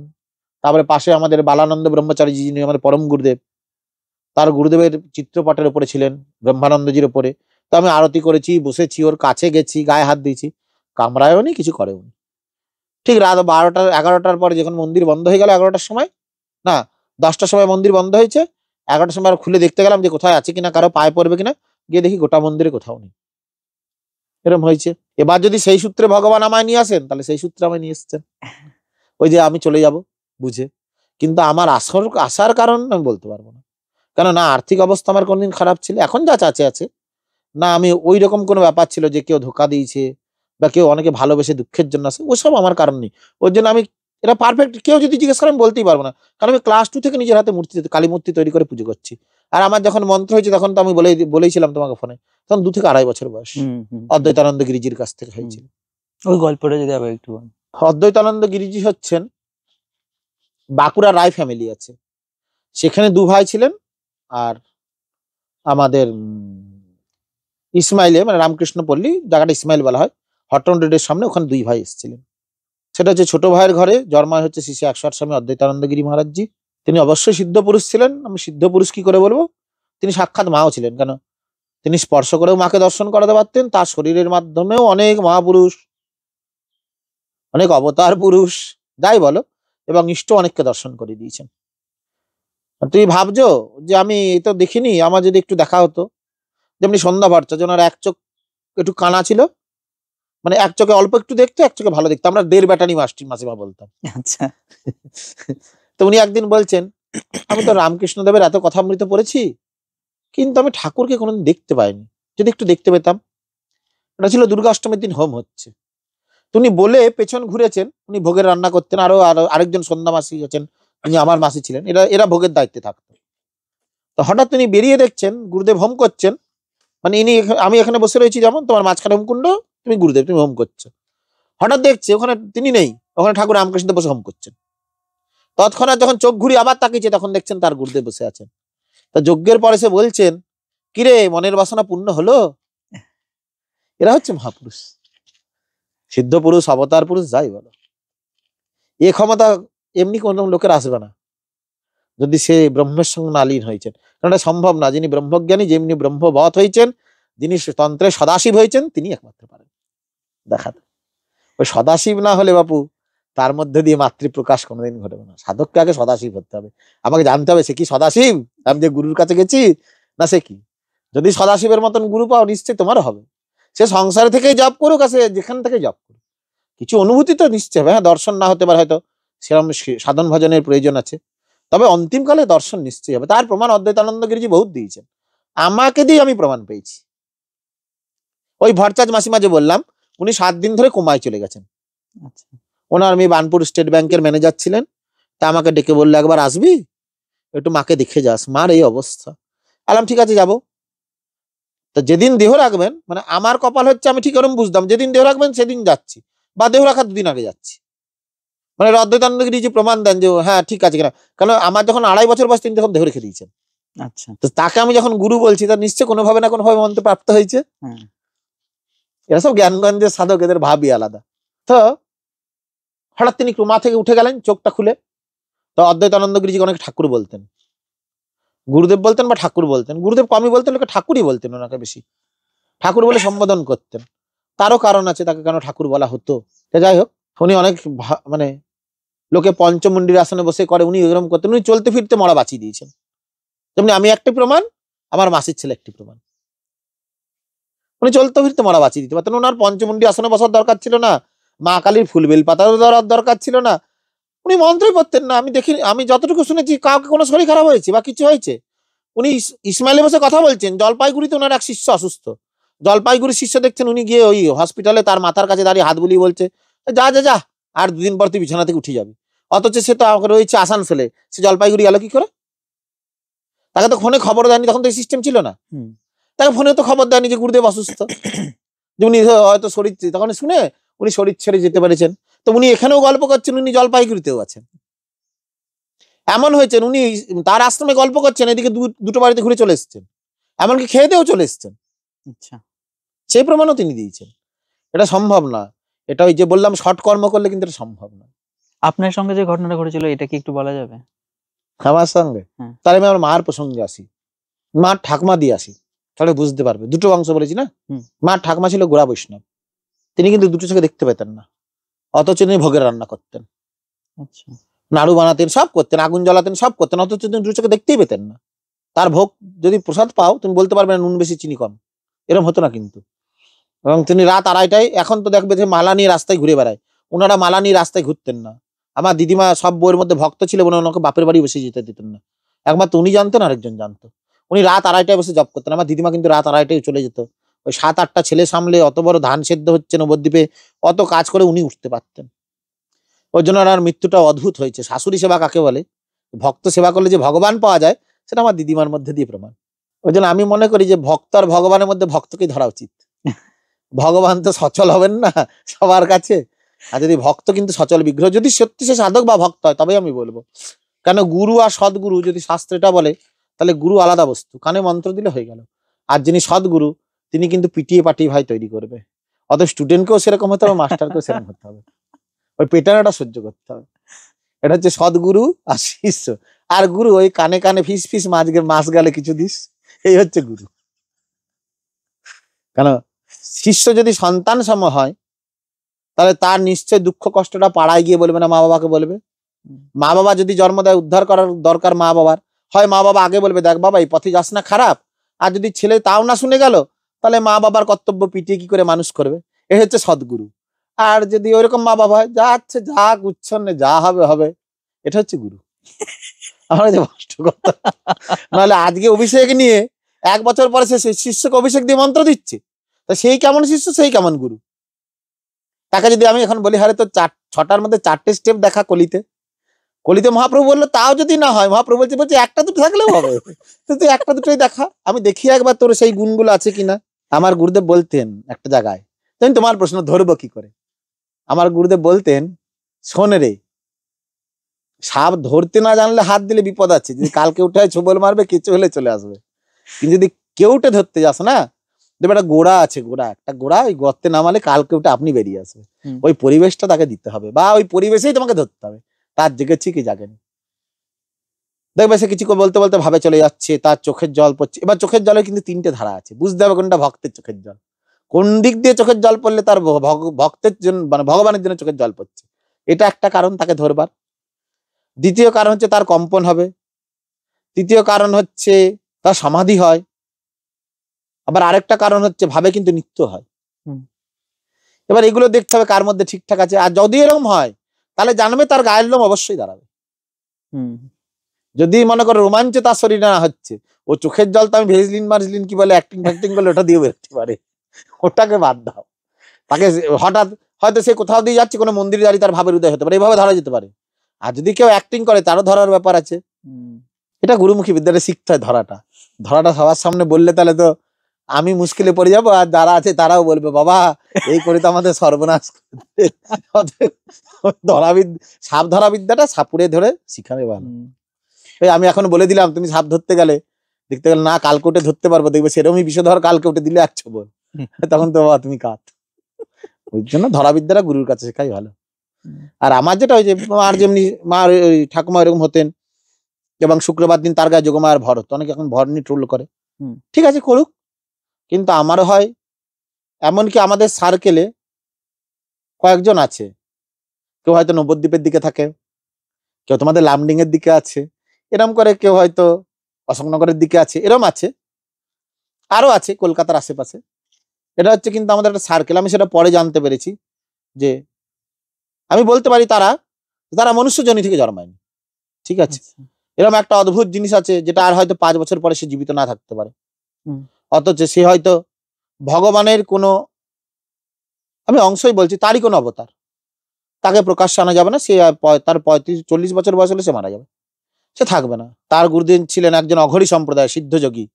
তারপরে পাশে আমাদের বালানন্দ ব্রহ্মচারী যিনি আমাদের পরম গুরুদেব, তার গুরুদেবের চিত্রপটের উপরে ছিলেন, ব্রহ্মানন্দজির উপরে। তো আমি আরতি করেছি, বসেছি, ওর কাছে গেছি, গায়ে হাত দিয়েছি, কামড়ায়ও নি, কিছু করেও নি। ঠিক রাত 12টা 11টার পরে যখন মন্দির বন্ধ হয়ে গেল, 11টার সময় না 10টার সময় মন্দির বন্ধ হয়েছে, 11টার সময় খুলে দেখতে গেলাম যে কোথায় আছে কিনা, কারো পায়ে পড়বে কিনা, গিয়ে দেখি গোটা মন্দিরে কোথাও নেই। এরকম হয়েছে। এবার যদি সেই সূত্রে ভগবান আমায় নিয়ে আসেন, তাহলে সেই সূত্রে আমায় নিয়ে এসছেন, ওই যে আমি চলে যাব বুঝে। কিন্তু আমার আসার কারণ আমি বলতে পারবো না। কেন না আর্থিক অবস্থা আমার কোনদিন খারাপ ছিল, এখন যা আছে আছে, না আমি ওই রকম কোনো ব্যাপার ছিল যে কেউ ধোকা দিয়েছে বা কেউ অনেকে ভালোবেসে দুঃখের জন্য আছে, ওসব আমার কারণ নেই। ওর জন্য আমি এটা পারফেক্ট, কেউ যদি জিজ্ঞেস করেন বলতেই পারবো না, কারণ আমি ক্লাস 2 থেকে নিজের হাতে মূর্তি, কালী মূর্তি তৈরি করে পুজো করছি। আর আমার যখন মন্ত্র হয়েছে তখন তো আমি বলেইছিলাম তোমাকে ফোনে, তখন 2 থেকে 2.5 বছর বয়স। অদ্বৈতানন্দ গিরিজির কাছ থেকে হয়েছিল। ওই গল্পটা যদি আবার একটু বলেন। অদ্বৈতানন্দ গিরিজি হচ্ছেন বাঁকুড়া রায় ফ্যামিলি আছে, সেখানে 2 ভাই ছিলেন। আর আমাদের ইসমাইলে মানে রামকৃষ্ণ পল্লী, জায়গাটা ইসমাইল বলা হয়, হটন রোডের সামনে, ওখানে 2 ভাই এসেছিলেন। সেটা হচ্ছে ছোট ভাইয়ের ঘরে জন্মায় হচ্ছে শ্রী শ্রী 108 স্বামী অদ্বৈতানন্দ গিরি মহারাজজি। তিনি অবশ্যই সিদ্ধ পুরুষ ছিলেন। আমি সিদ্ধ পুরুষ কি করে বলবো, তিনি সাক্ষাৎ মাও ছিলেন। কেন, তিনি স্পর্শ করেও মাকে দর্শন করাতে পারতেন, তার শরীরের মাধ্যমেও অনেক মহাপুরুষ, অনেক অবতার পুরুষ, যাই বলো, এবং ইষ্ট অনেককে দর্শন করে দিয়েছেন। তুমি ভাবছো যে আমি তো দেখিনি, আমার যদি একটু দেখা হতো, যেমনি সন্ধ্যা ভট্টাচার্য, ওনার এক চোখ একটু কানা ছিল, মানে এক চোখে অল্প একটু দেখতো, এক চোখে ভালো দেখতো, আমরা 1.5 ব্যাটানি মাসিমা বলতাম। আচ্ছা। তো উনি একদিন বলছেন, আমি তো রামকৃষ্ণ দেবের এত কথামৃত পড়েছি, কিন্তু আমি ঠাকুরকে কোনোদিন দেখতে পাইনি, যদি একটু দেখতে পেতাম। এটা ছিল দুর্গাষ্টমীর দিন হোম হচ্ছে। উনি বলে পেছন ঘুরেছেন, উনি ভোগের রান্না করতেন, আরেকজন সন্ধ্যা মাসি আছেন, উনি আমার মাসি ছিলেন, এরা ভোগের দায়িত্বে থাকতো। তো হঠাৎ তিনি বেরিয়ে দেখছেন গুরুদেব হোম করছেন, মানে আমি এখানে বসে রয়েছি যেমন, তোমার মাঝখানে হোমকুণ্ড, তুমি গুরুদেব, তুমি হোম করছো। হঠাৎ দেখছে ওখানে তিনি নেই, ওখানে ঠাকুর রামকৃষ্ণ বসে হোম করছেন। তৎক্ষণাৎ যখন চোখ ঘুরি আবার তাকিয়েছে, তখন দেখছেন তার গুরুদেব বসে আছেন। তা যজ্ঞের পরে সে বলছেন, কিরে মনের বাসনা পূর্ণ হলো? এরা হচ্ছে মহাপুরুষ, সিদ্ধ পুরুষ, অবতার পুরুষ, যাই বলো। এ ক্ষমতা এমনি কোন লোকের আসবে না, যদি সে ব্রহ্মের সঙ্গে না লীন হয়েছেন। কারণ এটা সম্ভব না। যিনি ব্রহ্মজ্ঞানী, যেমনি ব্রহ্মবৎ হয়েছেন, যিনি তন্ত্রে সদাশিব হয়েছেন, তিনি একমাত্র পারেন দেখাতে। ওই সদাশিব না হলে বাপু, তার মধ্যে দিয়ে মাতৃপ্রকাশ কোনোদিন ঘটবে না। সাধককে আগে সদাশিব হতে হবে, আমাকে জানতে হবে সে কি সদাশিব, আমি যে গুরুর কাছে গেছি, না সে কি। যদি সদাশিবের মতন গুরু পাও, নিশ্চয় তোমারও হবে। সে সংসার থেকেই জব করুক, আর সে যেখান থেকে জব করুক, কিছু অনুভূতি তো নিশ্চয় হবে। হ্যাঁ, দর্শন না হতে পারে, হয়তো সেরকম সাধন ভজনের প্রয়োজন আছে, তবে অন্তিমকালে দর্শন নিশ্চয়ই হবে। তার প্রমাণ অদ্বৈতানন্দ গিরিজি বহুত দিয়েছেন, আমাকে দিয়ে আমি প্রমাণ পেয়েছি। ওই ভট্টাচার্য মাসিমা যে বললাম, উনি 7 দিন ধরে কোমায় চলে গেছেন। আচ্ছা। ওনার মেয়ে বানপুর স্টেট ব্যাংকের ম্যানেজার ছিলেন, তা আমাকে ডেকে বললো, একবার আসবি, একটু মাকে দেখে যাস, মার এই অবস্থা। আলাম ঠিক আছে, যাবো। তো যেদিন দেহ রাখবেন, মানে আমার কপাল হচ্ছে, আমি ঠিক এরকম বুঝতাম, যেদিন দেহ রাখবেন সেদিন যাচ্ছি, বা দেহ রাখার 2 দিন আগে যাচ্ছি। মানে অদ্বৈতানন্দ গিরিজি প্রমাণ দেন যে হ্যাঁ ঠিক আছে কিনা। কারণ আমার যখন 2.5 বছর বয়স, তিনি তখন দেহ রেখে দিয়েছেন। আচ্ছা। তো তাকে আমি যখন গুরু বলছি, তার নিশ্চয় কোনোভাবে না কোনোভাবে মন্ত্র প্রাপ্ত হয়েছে। এরা সব জ্ঞানগঞ্জের সাধক, এদের ভাবই আলাদা। তো হঠাৎ তিনি ক্রমা থেকে উঠে গেলেন, চোখটা খুলে। তো অদ্বৈতানন্দ গিরিজি অনেক ঠাকুর বলতেন, গুরুদেব বলতেন বা ঠাকুর বলতেন। গুরুদেব কমই বলতেন, লোকে ঠাকুরই বলতেন, ওনাকে বেশি ঠাকুর বলে সম্বোধন করতেন। তারও কারণ আছে তাকে কেন ঠাকুর বলা হতো। যাই হোক, উনি অনেক মানে লোকে পঞ্চমুণ্ডির আসনে বসে করে, উনি এরকম করতেন। উনি চলতে ফিরতে মরা বাঁচিয়ে দিয়েছেন। যেমনি আমি একটি প্রমাণ, আমার মাসির ছেলে একটি প্রমাণ। উনি চলতে ফিরতে মরা বাঁচিয়ে দিতে পারতেন। ওনার পঞ্চমুণ্ডি আসনে বসার দরকার ছিল না, মা কালীর ফুল বেল পাতার দরকার ছিল না, উনি মন্ত্রই পড়তেন না। আমি যতটুকু শুনেছি, কাউকে কোনো শরীর খারাপ হয়েছে বা কিছু হয়েছে, উনি ইসমাইলে বসে কথা বলছেন। জলপাইগুড়িতে ওনার এক শিষ্য অসুস্থ, জলপাইগুড়ির শিষ্য দেখছেন, উনি গিয়ে ওই হসপিটালে তার মাথার কাছে দাঁড়িয়ে হাত বুলিয়ে বলছে, যা যা যা, আর 2 দিন পর তুই বিছানা থেকে উঠে যাবি। অথচ সে তো রয়েছে আসানসোলে, সে জলপাইগুড়ি গেল কি করে? তাকে তো ফোনে খবর দেয়নি, তখন তো এই সিস্টেম ছিল না। তাকে ফোনে তো খবর দেয়নি যে গুরুদেব অসুস্থ, যে উনি হয়তো শরীর, তখন শুনে উনি শরীর ছেড়ে যেতে পেরেছেন। তো উনি এখানেও গল্প করছেন, উনি জলপাইগুড়িতেও আছেন। এমন হয়েছেন, উনি তার আশ্রমে গল্প করছেন, এদিকে দুটো বাড়িতে ঘুরে চলে এসছেন, এমনকি খেয়েতেও চলে এসছেন। আচ্ছা। সেই প্রমাণও তিনি দিয়েছেন। এটা সম্ভব না, এটা ওই যে বললাম শর্ট কর্ম করলে কিন্তু এটা সম্ভব না। আপনার সঙ্গে যে ঘটনাটা ঘটেছিল, এটা কি একটু বলা যাবে? আমার সঙ্গে তাহলে আমি আমার মার প্রসঙ্গে আসি, মার ঠাকমা দিয়ে আসি, তাহলে বুঝতে পারবে। 2টো অংশ বলেছি না। মার ঠাকমা ছিল গোড়া বৈষ্ণব, তিনি কিন্তু 2টো চোখে দেখতে পেতেন না, অথচ তিনি ভোগের রান্না করতেন, আচ্ছা, নাড়ু বানাতেন, সব করতেন, আগুন জ্বালাতেন, সব করতেন, অথচ তিনি 2 চোখে দেখতেই পেতেন না। তার ভোগ যদি প্রসাদ পাও, তুমি বলতে পারবে না নুন বেশি চিনি কম, এরকম হতো না কিন্তু। এবং তিনি রাত 2:30টায়, এখন তো দেখবে যে মালা নিয়ে রাস্তায় ঘুরে বেড়ায়, ওনারা মালা নিয়ে রাস্তায় ঘুরতেন না। আমার দিদিমা সব বইয়ের মধ্যে ভক্ত ছিল বলে ওনাকে বাপের বাড়ি বসে যেতে দিতেন না, একমাত্র উনি জানতেন, আরেকজন জানতো। উনি রাত 2:30টায় বসে জব করতেন। আমার দিদিমা কিন্তু রাত 2:30টায় চলে যেত। ওই 7-8টা ছেলে সামলে অত বড় ধান সেদ্ধ হচ্ছে নবদ্বীপে, অত কাজ করে উনি উঠতে পারতেন। ওর জন্য ওনার মৃত্যুটা অদ্ভুত হয়েছে। শাশুড়ি সেবা কাকে বলে, ভক্ত সেবা করলে যে ভগবান পাওয়া যায়, সেটা আমার দিদিমার মধ্যে দিয়ে প্রমাণ। ওই জন্য আমি মনে করি যে ভক্ত আর ভগবানের মধ্যে ভক্তকেই ধরা উচিত। ভগবান তো সচল হবেন না সবার কাছে, আর যদি ভক্ত কিন্তু সচল বিগ্রহ, যদি সত্যি সে সাধক বা ভক্ত হয় তবেই আমি বলবো। কেন গুরু আর সদ্গুরু যদি শাস্ত্রটা বলে, তাহলে গুরু আলাদা বস্তু, কানে মন্ত্র দিলে হয়ে গেল। আর যিনি সদ্গুরু তিনি কিন্তু পিটিয়ে পাটিয়ে ভাই তৈরি করবে। অত স্টুডেন্টকেও সেরকম হতে হবে, মাস্টারকেও সেরকম হতে হবে, ওই পেটানোটা সহ্য করতে হবে। এটা হচ্ছে সদ্গুরু আর শিষ্য। আর গুরু ওই কানে কানে ফিস ফিস মাস গেলে কিছু দিস, এই হচ্ছে গুরু। কেন শিষ্য যদি সন্তান সম হয়, তাহলে তার নিশ্চয় দুঃখ কষ্টটা পাড়ায় গিয়ে বলবে না, মা বাবাকে বলবে। মা বাবা যদি জন্ম দেয়, উদ্ধার করার দরকার মা বাবার, হয় মা বাবা আগে বলবে, দেখ বাবা এই পথে যাস না, খারাপ। আর যদি ছেলে তাও না শুনে গেল, তাহলে মা বাবার কর্তব্য পিটিয়ে কি করে মানুষ করবে, এ হচ্ছে সদ্গুরু। আর যদি ওইরকম মা বাবা হয়, যা আছে যা উচ্ছন্নে যা হবে হবে, এটা হচ্ছে গুরু। আমরা যে কষ্ট করতে, নাহলে আজকে অভিষেক নিয়ে 1 বছর পরে সে শিষ্যকে অভিষেক দিয়ে মন্ত্র দিচ্ছে, তা সেই কেমন শিষ্য, সেই কেমন গুরু। তাকে যদি আমি এখন বলি, হারে তো 6টার মধ্যে 4টে স্টেপ দেখা কলিতে, কলিতে মহাপ্রভু বললো তাও যদি না হয়, মহাপ্রভু বলছে একটা দুটো থাকলেও হবে, তো তুই একটা দুটোই দেখা, আমি দেখি একবার তোর সেই গুণগুলো আছে কিনা। আমার গুরুদেব বলতেন একটা জায়গায়, তুমি তোমার প্রশ্ন ধরবো কি করে, আমার গুরুদেব বলতেন, শোন রে, সাপ ধরতে না জানলে হাত দিলে বিপদ আছে, যদি কালকে উঠে ছোবল মারবে, কিছু হলে চলে আসবে। কিন্তু যদি কেউটে ধরতে যাস না, দেখবে একটা গোড়া আছে, একটা গোড়া, ওই গর্তে নামালে কালকে উঠে আপনি বেরিয়ে আসবে। ওই পরিবেশটা তাকে দিতে হবে, বা ওই পরিবেশেই তোমাকে ধরতে হবে, তার জেগেছি কি জাগেনি। দেখবে সে কিছু বলতে বলতে ভাবে চলে যাচ্ছে, তার চোখের জল পড়ছে। এবার চোখের জলে কিন্তু 3টে ধারা আছে, বুঝতে হবে কোনটা ভক্তের চোখের জল, কোন দিক দিয়ে চোখের জল পড়লে তার ভক্তের জন্য, মানে ভগবানের জন্য চোখের জল পড়ছে, এটা একটা কারণ তাকে ধরবার। দ্বিতীয় কারণ হচ্ছে তার কম্পন হবে। তৃতীয় কারণ হচ্ছে তার সমাধি হয়। আবার আরেকটা কারণ হচ্ছে ভাবে কিন্তু নিত্য হয়। এবার এগুলো দেখতে হবে কার মধ্যে ঠিকঠাক আছে। আর যদি এরকম হয়, তাহলে জানবে তার গায়ের লোম অবশ্যই দাঁড়াবে। যদি মনে করো রোমাঞ্চে তার শরীরে না হচ্ছে, ও চোখের জল তো আমি ভেজলিন মার্জলিন কি বলে অ্যাক্টিং ফ্যাক্টিং করলে ওটা দিয়ে বেরোতে পারে, ওটাকে বাদ দাও। তাকে হঠাৎ হয়তো সে কোথাও দিয়ে যাচ্ছে, কোনো মন্দিরে দাঁড়িয়ে তার ভাবের উদয় হতে পারে, এইভাবে ধরা যেতে পারে। আর যদি কেউ অ্যাক্টিং করে, তারও ধরার ব্যাপার আছে। এটা গুরুমুখী বিদ্যাটা শিখতে হয়। ধরাটা সবার সামনে বললে তাহলে তো আমি মুশকিলে পড়ে যাবো, আর যারা আছে তারাও বলবে, বাবা এই করে তো আমাদের সর্বনাশ। সাপ ধরা বিদ্যাটা সাপুড়ে ধরে শিখাবে ভালো। আমি এখন বলে দিলাম, তুমি সাপ ধরতে গেলে দেখতে গেলে না, কালকে উঠে ধরতে পারবো, দেখবে সেরকমই বিষধর, কালকে উঠে দিলে 1 ছোবল, তখন তো বাবা তুমি কাত। ওই জন্য ধরা বিদ্যাটা গুরুর কাছে শেখাই ভালো। আর আমার যেটা, ওই যে মার যেমনি, মার ঠাকুমা এরকম হতেন, এবং শুক্রবার দিন তার গায়ে যোগমায়ার ভর হতো। অনেকে এখন ভর নিয়ে ট্রোল করে, ঠিক আছে করুক, কিন্তু আমারও হয়। এমনকি আমাদের সার্কেলে কয়েকজন আছে, কেউ হয়তো নবদ্বীপের দিকে থাকে, কেউ তোমাদের লামডিং এর দিকে আছে, এরম করে, কেউ হয়তো অশোকনগরের দিকে আছে, এরম আছে, আরো আছে কলকাতার আশেপাশে। এটা হচ্ছে কিন্তু আমাদের একটা সার্কেল। আমি সেটা পরে জানতে পেরেছি যে, আমি বলতে পারি তারা মনুষ্যজনী থেকে জন্মায়নি, ঠিক আছে। এরকম একটা অদ্ভুত জিনিস আছে, যেটা আর হয়তো 5 বছর পরে সে জীবিত না থাকতে পারে, অথচ সে হয়তো ভগবানের কোনো, আমি অংশই বলছি, তারই কোনো অবতার। তাকে প্রকাশ্যে আনা যাবে না, সে তার 35-40 বছর বয়স হলে সে মারা যাবে, সে থাকবে না। তার গুরুদেব ছিলেন একজন অঘরী সম্প্রদায় সিদ্ধযোগী,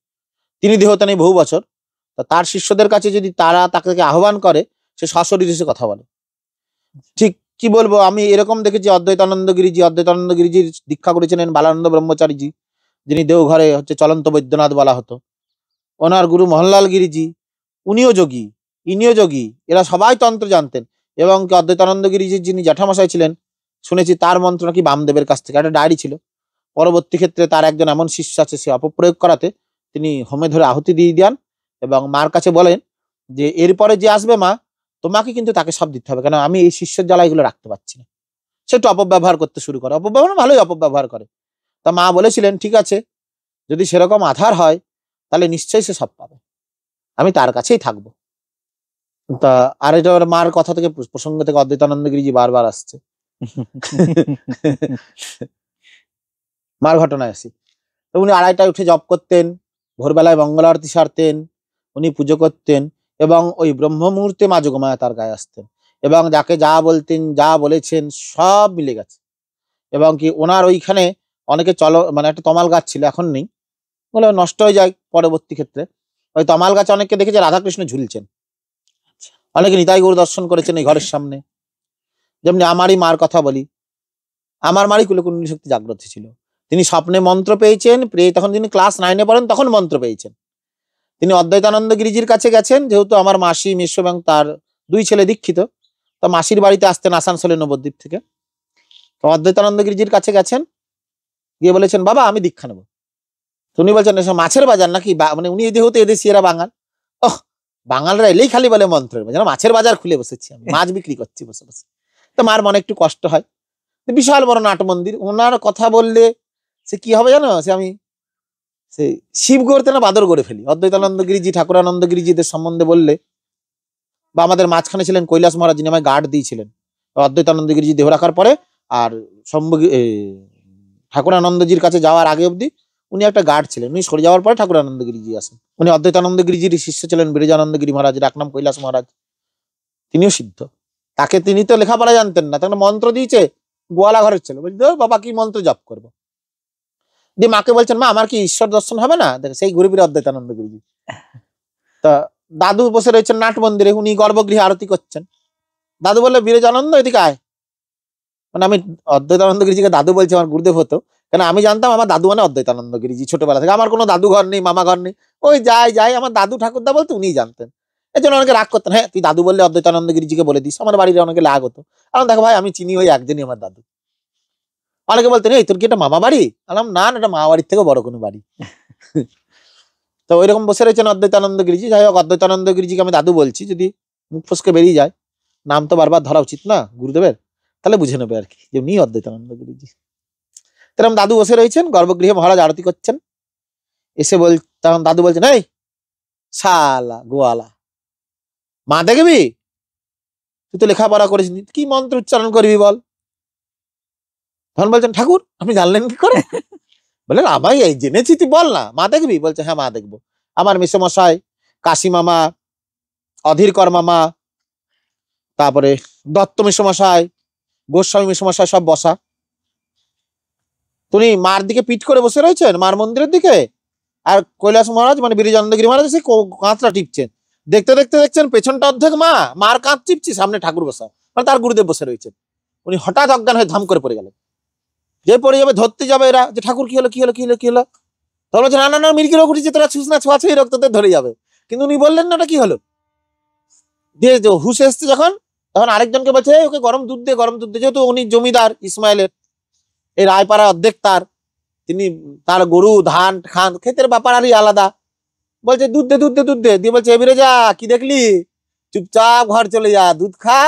তিনি দেহতা নেই বহু বছর। তার শিষ্যদের কাছে যদি তারা তাকে আহ্বান করে, সে সশরীরে এসে কথা বলে। ঠিক কি বলবো, আমি এরকম দেখেছি, অদ্বৈতানন্দ গিরিজির দীক্ষা করেছিলেন বালানন্দ ব্রহ্মচারীজি, যিনি দেওঘরে হচ্ছে চলন্ত বৈদ্যনাথ বলা হতো। ওনার গুরু মোহনলাল গিরিজি, উনিও যোগী, ইনিও যোগী, এরা সবাই তন্ত্র জানতেন। এবং অদ্বৈতানন্দ গিরিজির যিনি জ্যাঠামশাই ছিলেন, শুনেছি তার মন্ত্র নাকি বামদেবের কাছ থেকে, একটা ডায়েরি ছিল। পরবর্তী ক্ষেত্রে তার একজন এমন শিষ্য আছে, সে অপপ্রয়োগ করাতে তিনি হোমে ধরে আহুতি দিয়ে দেন, এবং মার কাছে বলেন যে এরপরে যে আসবে মা, তোমাকে কিন্তু তাকে সব দিতে হবে, কেন আমি এই শিষ্যের জ্বালা এগুলো রাখতে পারছি না। সে একটু অপব্যবহার করতে শুরু করে, অপব্যবহার ভালোই অপব্যবহার করে। তা মা বলেছিলেন, ঠিক আছে, যদি সেরকম আধার হয়, তাহলে নিশ্চয়ই সে সব পাবে, আমি তার কাছেই থাকবো। তা আর এটা মার কথা থেকে, প্রসঙ্গ থেকে অদ্বৈতানন্দ গিরিজি বারবার আসছে। মার ঘটনায় আসি। তো উনি 2:30টায় উঠে জপ করতেন, ভোরবেলায় মঙ্গল আরতি সারতেন, উনি পুজো করতেন এবং ওই ব্রহ্ম মুহূর্তে মা যোগমায়া তার গায়ে আসতেন এবং যাকে যা বলতেন, যা বলেছেন সব মিলে গেছে। এবং কি ওনার ওইখানে অনেকে মানে একটা তমাল গাছ ছিল, এখন নেই, বলে নষ্ট হয়ে যায় পরবর্তী ক্ষেত্রে। ওই তমাল গাছে অনেকে দেখেছে রাধাকৃষ্ণ ঝুলছেন, অনেকে নিতাই গৌর দর্শন করেছেন এই ঘরের সামনে। যেমনি আমারই মার কথা বলি, আমার মারই কুলকুণ্ডলী শক্তি জাগ্রত ছিল। তিনি স্বপ্নে মন্ত্র পেয়েছেন, পেয়ে তখন তিনি ক্লাস 9-এ পড়েন, তখন মন্ত্র পেয়েছেন। তিনি অদ্বৈতানন্দ গিরিজির কাছে গেছেন, যেহেতু আমার মাসি, মেসো এবং তার 2 ছেলে দীক্ষিত, তো মাসির বাড়িতে আসতেন আসানসোলের নবদ্বীপ থেকে। তো অদ্বৈতানন্দ গিরিজির কাছে গেছেন, গিয়ে বলেছেন বাবা আমি দীক্ষা নেবো। তো উনি বলছেন এসব মাছের বাজার নাকি, মানে উনি যেহেতু এদেশি, এরা বাঙাল, ওহ বাঙালরা এলেই খালি বলে মন্ত্রের বাজার, মাছের বাজার খুলে বসেছি আমি, মাছ বিক্রি করছি বসে বসে। তো মার মনে একটু কষ্ট হয়। বিশাল বড় নাট মন্দির, ওনার কথা বললে সে কি হবে জানো, সে শিব গড়তে না বাদর গড়ে ফেলি। অদ্বৈতানন্দ গিরিজি, ঠাকুরানন্দ গিরিজিদের সম্বন্ধে বললে, বা আমাদের মাঝখানে ছিলেন কৈলাস মহারাজ, যিনি আমায় গার্ড দিয়েছিলেন অদ্বৈতানন্দ গিরিজি দেহ রাখার পরে, আর ঠাকুরানন্দজির কাছে যাওয়ার আগে অবধি উনি একটা গার্ড ছিলেন। উনি সরে যাওয়ার পরে ঠাকুরানন্দ গিরিজি আসেন। উনি অদ্বৈতানন্দ গিরিজির শিষ্য ছিলেন বিরজানন্দ গিরি মহারাজ, ডাক নাম কৈলাস মহারাজ, তিনিও সিদ্ধ। তাকে তিনি তো লেখাপড়া জানতেন না, তাকে মন্ত্র দিয়েছে, গোয়ালা ঘরের ছেলে, বলছে বাবা কি মন্ত্র জপ করবো। দিয়ে মাকে বলছেন মা আমার কি ঈশ্বর দর্শন হবে না, দেখে সেই ঘুরে ফিরে অদ্বৈতানন্দ গিরিজি। তা দাদু বসে রয়েছেন নাট মন্দিরে, উনি গর্ভগৃহে আরতি করছেন। দাদু বললে বিরজানন্দ এদিকে আয়। মানে আমি অদ্বৈতানন্দ গিরিজিকে দাদু বলছি, আমার গুরুদেব হতো, কেন আমি জানতাম আমার দাদু মানে অদ্বৈতানন্দ গিরিজি ছোটবেলা থেকে। আমার কোনো দাদু ঘর নেই, মামা ঘর নেই, ওই যাই আমার দাদু ঠাকুরদা বলতো, উনি জানতেন। এই জন্য অনেকে রাগ করতেন, হ্যাঁ তুই দাদু বললে অদ্বৈতানন্দ গিরিজিকে বলে দিস, আমার বাড়িতে অনেকে রাগ হতো। কারণ দেখো ভাই আমি চিনি ওই একজনই আমার দাদু। অনেকে বলতেন এই তোর কি এটা মামা বাড়ি, আলাম না এটা মামা বাড়ির থেকে বড় কোনো বাড়ি। তো ওইরকম বসে রয়েছেন অদ্বৈতানন্দ গিরিজি। যাই হোক অদ্বৈতানন্দ গিরিজিকে আমি দাদু বলছি, যদি মুখ ফসকে বেরিয়ে যায়, নাম তো বারবার ধরা উচিত না গুরুদেবের, তাহলে বুঝে নেবে আর কি যে উনি অদ্বৈতানন্দ গিরিজি। তেরম দাদু বসে রয়েছেন গর্ভগৃহে, মহারাজ আরতি করছেন। এসে তখন দাদু বলছেন এই শালা গোয়ালা, মা দেখবি, তুই তো লেখাপড়া করিস নি, কি মন্ত্র উচ্চারণ করবি বল। তখন বলছেন ঠাকুর আপনি জানলেন কি করে। বললেন আমায় এই জেনেছি, তুই বল না, মা দেখবি। বলছে হ্যাঁ মা দেখবো। আমার মেসোমশাই, কাশি মামা, অধীরকর মামা, তারপরে দত্ত মেসোমশাই, গোস্বামী মেসোমশাই সব বসা। তুমি মার দিকে পিঠ করে বসে রয়েছেন, মার মন্দিরের দিকে, আর কৈলাস মহারাজ মানে বিরজানন্দ গিরি মহারাজ সেই কাঁচটা টিপছেন। দেখতে দেখতে দেখছেন পেছনটা অর্ধেক মার কাঁচ টিপছি, সামনে ঠাকুর বসা, মানে তার গুরুদেব বসে রয়েছেন। উনি হঠাৎ অজ্ঞান হয়ে ধাম করে পড়ে গেলেন। যে পড়ে যাবে ধরতে যাবে এরা, যে ঠাকুর কি হলো কি হলো কি হলো কি হলো। তখন বলছে না মির্গি রোগ উঠেছে, তোরা ছুঁচ না ছোঁয়াছে, এই রক্ততে ধরে যাবে। কিন্তু উনি বললেন না ওটা কি হলো। দিয়ে হুশ এসছে যখন, তখন আরেকজনকে বলছে ওকে গরম দুধ দে, গরম দুধ দে। যেহেতু উনি জমিদার ইসমাইলের, এই রায়পাড়া অর্ধেক তার, তিনি তার গরু ধান খান ক্ষেতের ব্যাপার আরই আলাদা। বলছে দুধ দে দুধ দে দুধ দে। দিয়ে বলছে এবারে যা, কি দেখলি, চুপচাপ ঘর চলে যা, দুধ খা,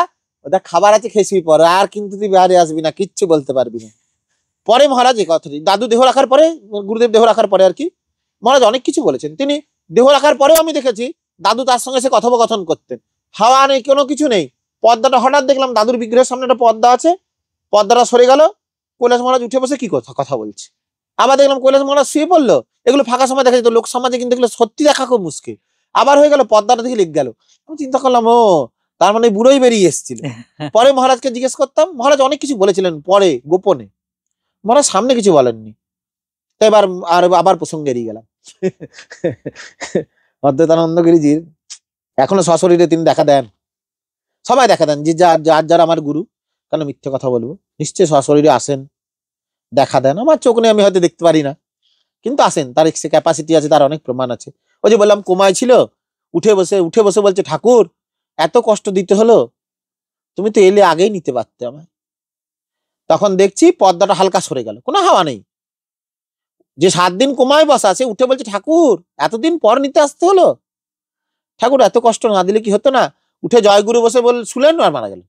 ওটা খাবার আছে খেসবি পরে, আর কিন্তু তুই বাইরে আসবি না, কিচ্ছু বলতে পারবি না। পরে মহারাজ এই কথাটি, দাদু দেহ রাখার পরে, গুরুদেব দেহ রাখার পরে আর কি, মহারাজ অনেক কিছু বলেছেন। তিনি দেহ রাখার পরেও আমি দেখেছি দাদু তার সঙ্গে সে কথোপকথন করতেন। হাওয়া নেই, কোনো কিছু নেই, পর্দাটা হঠাৎ দেখলাম দাদুর বিগ্রহের সামনে একটা পর্দা আছে, পর্দাটা সরে গেল, কৈলাস মহারাজ উঠে বসে কি কথা বলছে। আবার দেখলাম কৈলাস মহারাজ শুয়ে পড়লো। এগুলো ফাঁকা সময় দেখা যেত লোক সমাজে, কিন্তু এগুলো সত্যি দেখা খুব মুশকিল। আবার হয়ে গেল, পর্দাটা দেখে লেগে গেল। আমি চিন্তা করলাম ও তার মানে বুড়োই বেরিয়ে এসেছিল। পরে মহারাজকে জিজ্ঞেস করতাম, মহারাজ অনেক কিছু বলেছিলেন পরে গোপনে, মহারাজ সামনে কিছু বলেননি। তো এবার আবার প্রসঙ্গে এড়িয়ে গেলাম। অদ্বৈতানন্দ গিরিজির এখনো সশরীরে তিনি দেখা দেন, সবাই দেখা দেন, যে যার আমার গুরু, কেন মিথ্যে কথা বলবো, নিশ্চয়ই সশরীরে আসেন, দেখা দেন। আমার চোখ নেই, আমি হয়তো দেখতে পারি না, কিন্তু আসেন, তার সে ক্যাপাসিটি আছে, তার অনেক প্রমাণ আছে। ওই যে বললাম কোমায় ছিল, উঠে বসে বলছে ঠাকুর এত কষ্ট দিতে হলো, তুমি তো এলে আগেই নিতে পারতে আমায়। তখন দেখছি পর্দাটা হালকা সরে গেল, কোনো হাওয়া নেই। যে 7 দিন কোমায় বসা, সে উঠে বলছে ঠাকুর এতদিন পর নিতে আসতে হলো, ঠাকুর এত কষ্ট না দিলে কি হতো না। উঠে জয়গুরু বসে শুলেন আর মারা গেল।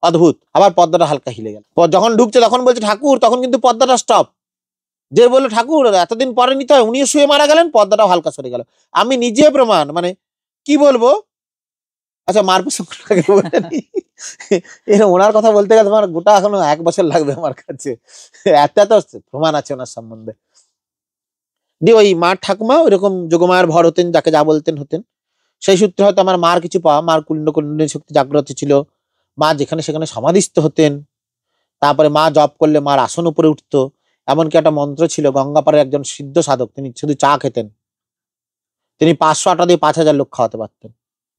অদ্ভুত। আবার পর্দাটা হালকা হিলে গেল, যখন ঢুকছে তখন বলছে ঠাকুর, তখন কিন্তু পর্দাটা স্টপ। যে বললো ঠাকুর এতদিন পরে নিতে হয়, উনিও শুয়ে মারা গেলেন, পর্দাটাও হালকা সরে গেল। আমি নিজে প্রমাণ, মানে কি বলবো। আচ্ছা মার প্রসঙ্গটাকে বলে নি। ওনার কথা বলতে গেলে তোমার গোটা এখনো 1 বছর লাগবে আমার কাছে, এত প্রমাণ আছে ওনার সম্বন্ধে। দিয়ে ওই মা ঠাকুমা ওইরকম যোগমায়ার ভর হতেন, যাকে যা বলতেন হতেন। সেই সূত্রে হয়তো আমার মার কিছু পাওয়া, মার কুণ্ডকুণ্ডলী শক্তি জাগ্রত ছিল, মা যেখানে সেখানে সমাধিস্থ হতেন। তারপরে মা জপ করলে মার আসন উপরে উঠতো। এমনকি একটা মন্ত্র ছিল, গঙ্গাপাড়ের একজন সিদ্ধ সাধক, তিনি শুধু চা খেতেন, তিনি 500 আটা দিয়ে 5000 লোক খাওয়াতে পারতেন,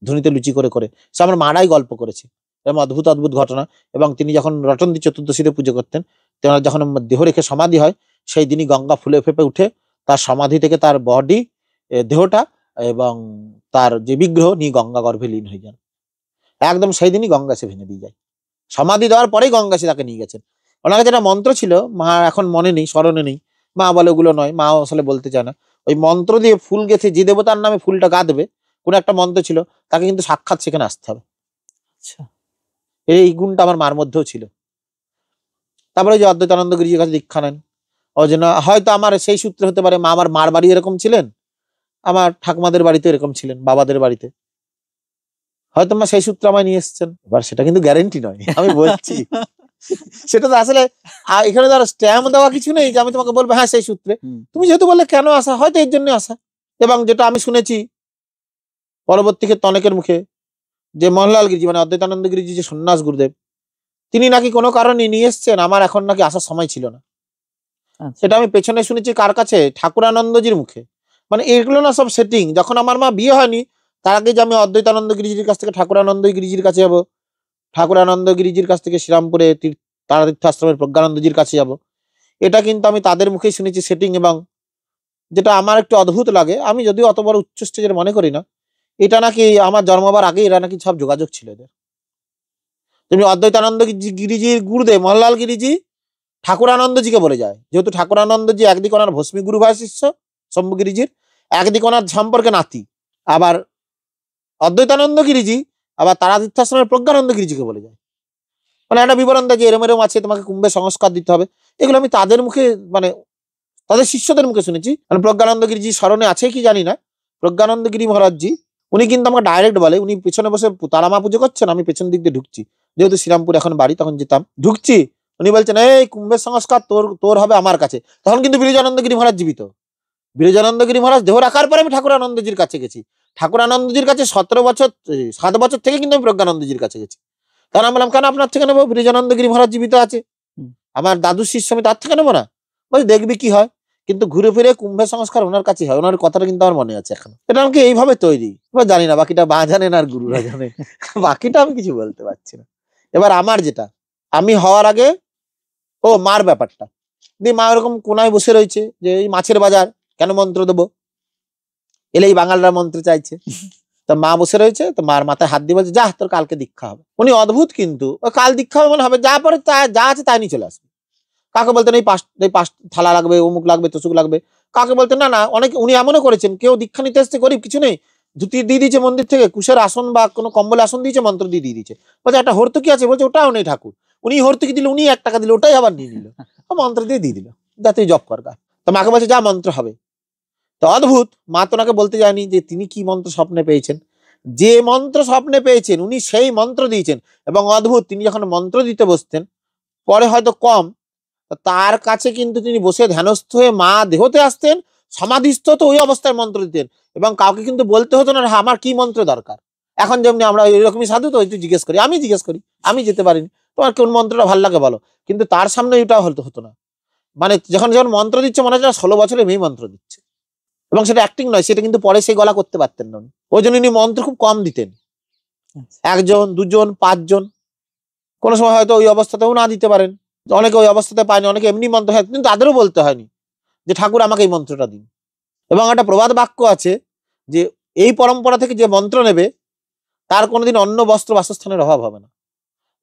ধুনিতে লুচি করে করে। সে আমার মারাই গল্প করেছে, এরকম অদ্ভুত অদ্ভুত ঘটনা। এবং তিনি যখন রটন্তী চতুর্দশীতে পুজো করতেন, তেনার যখন দেহ রেখে সমাধি হয়, সেই দিনই গঙ্গা ফুলে ফেপে উঠে তার সমাধি থেকে তার বডি, দেহটা এবং তার যে বিগ্রহ নিয়ে গঙ্গা গর্ভে লীন হয়ে যান। একদম সেই দিনই গঙ্গা সে ভেঙে দিয়ে যায়। সমাধি দেওয়ার পরেই গঙ্গা সে তাকে নিয়ে গেছেন। ওনার যেটা মন্ত্র ছিল, মা এখন মনে নেই, স্মরণে নেই, মা বলে ওগুলো নয়, মা আসলে বলতে চায় না। ওই মন্ত্র দিয়ে ফুল গেছে, যে দেবতার নামে ফুলটা গাঁথবে, কোন একটা মন্ত্র ছিল, তাকে কিন্তু সাক্ষাৎ সেখানে আসতে হবে। আচ্ছা, এই গুণটা আমার মার মধ্যেও ছিল। তারপরে যে অদ্বৈতানন্দ গিরিজির কাছে দীক্ষা নেন, ও যেন হয়তো আমার সেই সূত্রে হতে পারে, মা আমার মার বাড়ি এরকম ছিলেন, আমার ঠাকুমাদের বাড়িতে এরকম ছিলেন, বাবাদের বাড়িতে হয়তো মা সেই সূত্রে আমায় নিয়ে এসছেন। এবার সেটা কিন্তু গ্যারেন্টি নয়, আমি বলছি। সেটা তো আসলে এখানে তো আর স্ট্যাম্প দেওয়া কিছু নেই যে আমি তোমাকে বলবো হ্যাঁ সেই সূত্রে। তুমি যেহেতু বললে কেন আসা, হয়তো এর জন্য আসা। এবং যেটা আমি শুনেছি পরবর্তী ক্ষেত্রে অনেকের মুখে, যে মনলাল গিরিজি মানে অদ্বৈতানন্দ গিরিজি যে সন্ন্যাস গুরুদেব, তিনি নাকি কোনো কারণে নিয়ে এসছেন, আমার এখন নাকি আসার সময় ছিল না। আচ্ছা, সেটা আমি পেছনে শুনেছি কার কাছে, ঠাকুরানন্দজির মুখে। মানে এগুলো না সব সেটিং। যখন আমার মা বিয়ে হয়নি, তার আগে যে আমি অদ্বৈতানন্দ গিরিজির কাছ থেকে ঠাকুরানন্দ গিরিজির কাছে যাবো, ঠাকুরানন্দ গিরিজির কাছ থেকে শ্রীরামপুরে তারাতীর্থ আশ্রমের প্রজ্ঞানন্দজির কাছে যাব, এটা কিন্তু আমি তাদের মুখেই শুনেছি সেটিং। এবং যেটা আমার একটু অদ্ভুত লাগে, আমি যদিও অত বড় উচ্চ স্টেজের মনে করি না, এটা নাকি আমার জন্মবার আগে এরা নাকি সব যোগাযোগ ছিল এদের। তুমি অদ্বৈতানন্দ গিরিজির গুরুদেব মহনলাল গিরিজি ঠাকুরানন্দজিকে বলে যায়, যেহেতু ঠাকুরানন্দজি একদিকে ওনার ভস্মী গুরু ভাই শিষ্য শম্ভু গিরিজির, একদিকে ওনার সম্পর্কে নাতি। আবার অদ্বৈতানন্দ গিরিজি আবার তারাতীর্থাশ্রমের প্রজ্ঞানন্দ গিরিজিকে বলে যায়। মানে একটা বিবরণ দেয় যে এরম এরম আছে, তোমাকে কুম্ভে সংস্কার দিতে হবে। এগুলো আমি তাদের মুখে, মানে তাদের শিষ্যদের মুখে শুনেছি। মানে প্রজ্ঞানন্দ গিরিজি স্মরণে আছে কি জানি না, প্রজ্ঞানন্দ গিরি মহারাজজি উনি কিন্তু আমাকে ডাইরেক্ট বলে, উনি পেছনে বসে তারামা পুজো করছেন, আমি পেছন দিক দিয়ে ঢুকছি, যেহেতু শ্রীরামপুর এখন বাড়ি, তখন যেতাম, ঢুকছি, উনি বলছেন এই কুম্ভের সংস্কার তোর তোর হবে আমার কাছে। তখন কিন্তু বিরজানন্দ গিরি মহারাজ জীবিত। বিরজানন্দ গিরি মহারাজ দেহ রাখার পরে আমি ঠাকুরানন্দজির কাছে গেছি। ঠাকুরানন্দজির কাছে 7 বছর থেকে কিন্তু আমি প্রজ্ঞানন্দজির কাছে গেছি। কারণ আমি বললাম কেন আপনার থেকে নেবো, বিরজানন্দ গিরি মহারাজ জীবিত আছে, আমার দাদুর শিষ্য, আমি তার থেকে নেবো না? বলছি দেখবি কি হয়। কিন্তু ঘুরে ফিরে কুম্ভের সংস্কার ওনার কাছে হয়, ওনার কথাটা কিন্তু আমার মনে আছে এখন। এটা আমাকে এইভাবে তৈরি, এবার জানি না বাকিটা মা জানেন আর গুরুরা জানেন, বাকিটা আমি কিছু বলতে পারছি না। এবার আমার যেটা, আমি হওয়ার আগে ও মার ব্যাপারটা দিয়ে, মা ওরকম কোনায় বসে রয়েছে যে এই মাছের বাজার, কেন মন্ত্র দেবো, এলেই বাঙালরা মন্ত্র চাইছে। তো মা বসে রয়েছে, তো মার মাথায় হাত দিয়ে বলছে যা তোর কালকে দীক্ষা হবে। উনি অদ্ভুত, কিন্তু কাল দীক্ষা হবে মনে হবে, যা পরে যা আছে তাই নিয়ে চলে আসবে। কাকে বলতেন এই পাঁচ থালা লাগবে, অমুক লাগবে, তসুক লাগবে। কাকে বলতেন না না, অনেক উনি এমনও করেছেন, কেউ দীক্ষা নিতে এসছে গরিব, কিছু নেই, ধুতি দিয়ে দিয়েছে মন্দির থেকে, কুশের আসন বা কোনো কম্বল আসন দিয়েছে, মন্ত্র দিয়ে দিয়েছে, বলছে একটা হর্তুকি আছে, বলছে ওটাও নেই ঠাকুর, উনি হর্তুকি দিল, উনি 1 টাকা দিল, ওটাই আবার নিয়ে নিল, মন্ত্র দিয়ে দিল, যাতে জপ কর গা। তো মাকে বলছে যা মন্ত্র হবে। তো অদ্ভুত, মা তো ওনাকে বলতে যায়নি যে তিনি কি মন্ত্র স্বপ্নে পেয়েছেন, যে মন্ত্র স্বপ্নে পেয়েছেন উনি সেই মন্ত্র দিয়েছেন। এবং অদ্ভুত, তিনি যখন মন্ত্র দিতে বসতেন, পরে হয়তো কম, তার কাছে কিন্তু তিনি বসে ধ্যানস্থ হয়ে মা দেহতে আসতেন, সমাধিস্থ তো ওই অবস্থায় মন্ত্র দিতেন। এবং কাউকে কিন্তু বলতে হতো না আমার কি মন্ত্র দরকার। এখন যেমনি আমরা এরকমই সাধু, তো একটু জিজ্ঞেস করি, আমি জিজ্ঞেস করি, আমি যেতে পারিনি, তোমার কোন মন্ত্রটা ভালো লাগে বলো, কিন্তু তার সামনে এটাও হতো না। মানে যখন যখন মন্ত্র দিচ্ছে মনে হচ্ছে 16 বছরের মেয়ে মন্ত্র দিচ্ছে। এবং সেটা অ্যাক্টিং নয়, সেটা কিন্তু পরে সেই গলা করতে পারতেন না উনি, ওই জন্য উনি মন্ত্র খুব কম দিতেন, 1 জন 2 জন 5 জন, কোনো সময় হয়তো ওই অবস্থাতেও না দিতে পারেন, অনেকে ওই অবস্থাতে পায়নি, অনেকে এমনি মন্ত্র হয়, কিন্তু তাদেরও বলতে হয়নি যে ঠাকুর আমাকে এই মন্ত্রটা দিন। এবং একটা প্রবাদ বাক্য আছে যে এই পরম্পরা থেকে যে মন্ত্র নেবে তার কোনোদিন অন্ন বস্ত্র বাসস্থানের অভাব হবে না।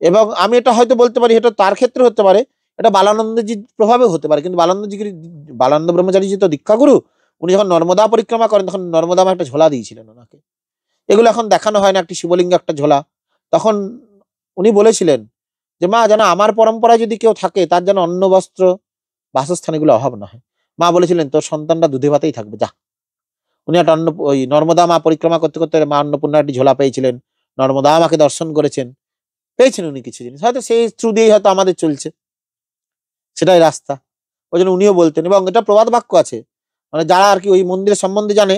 এবং আমি এটা হয়তো বলতে পারি, এটা তার ক্ষেত্রে হতে পারে, এটা বালানন্দজির প্রভাবে হতে পারে, কিন্তু বালানন্দ ব্রহ্মচারীজি তো দীক্ষা গুরু, উনি যখন নর্মদা পরিক্রমা করেন তখন নর্মদা একটা ঝোলা দিয়েছিলেন ওনাকে, এগুলো এখন দেখানো হয় না, একটি শিবলিঙ্গ একটা ঝোলা, তখন উনি বলেছিলেন যে মা যেন আমার পরম্পরায় যদি কেউ থাকে তার যেন অন্ন বস্ত্র বাসস্থান এগুলো অভাব না হয়। মা বলেছিলেন তোর সন্তানটা দুধে ভাতেই থাকবে যা। উনি একটা ওই নর্মদা মা পরিক্রমা করতে করতে মা অন্নপূর্ণা একটি ঝোলা পেয়েছিলেন, নর্মদা মাকে দর্শন করেছেন, পেয়েছেন উনি কিছু জিনিস, হয়তো সেই থ্রু দিয়েই হয়তো আমাদের চলছে, সেটাই রাস্তা। ওই জন্য উনিও বলতেন। এবং এটা প্রবাদ বাক্য আছে মানে যারা আর কি ওই মন্দিরের সম্বন্ধে জানে,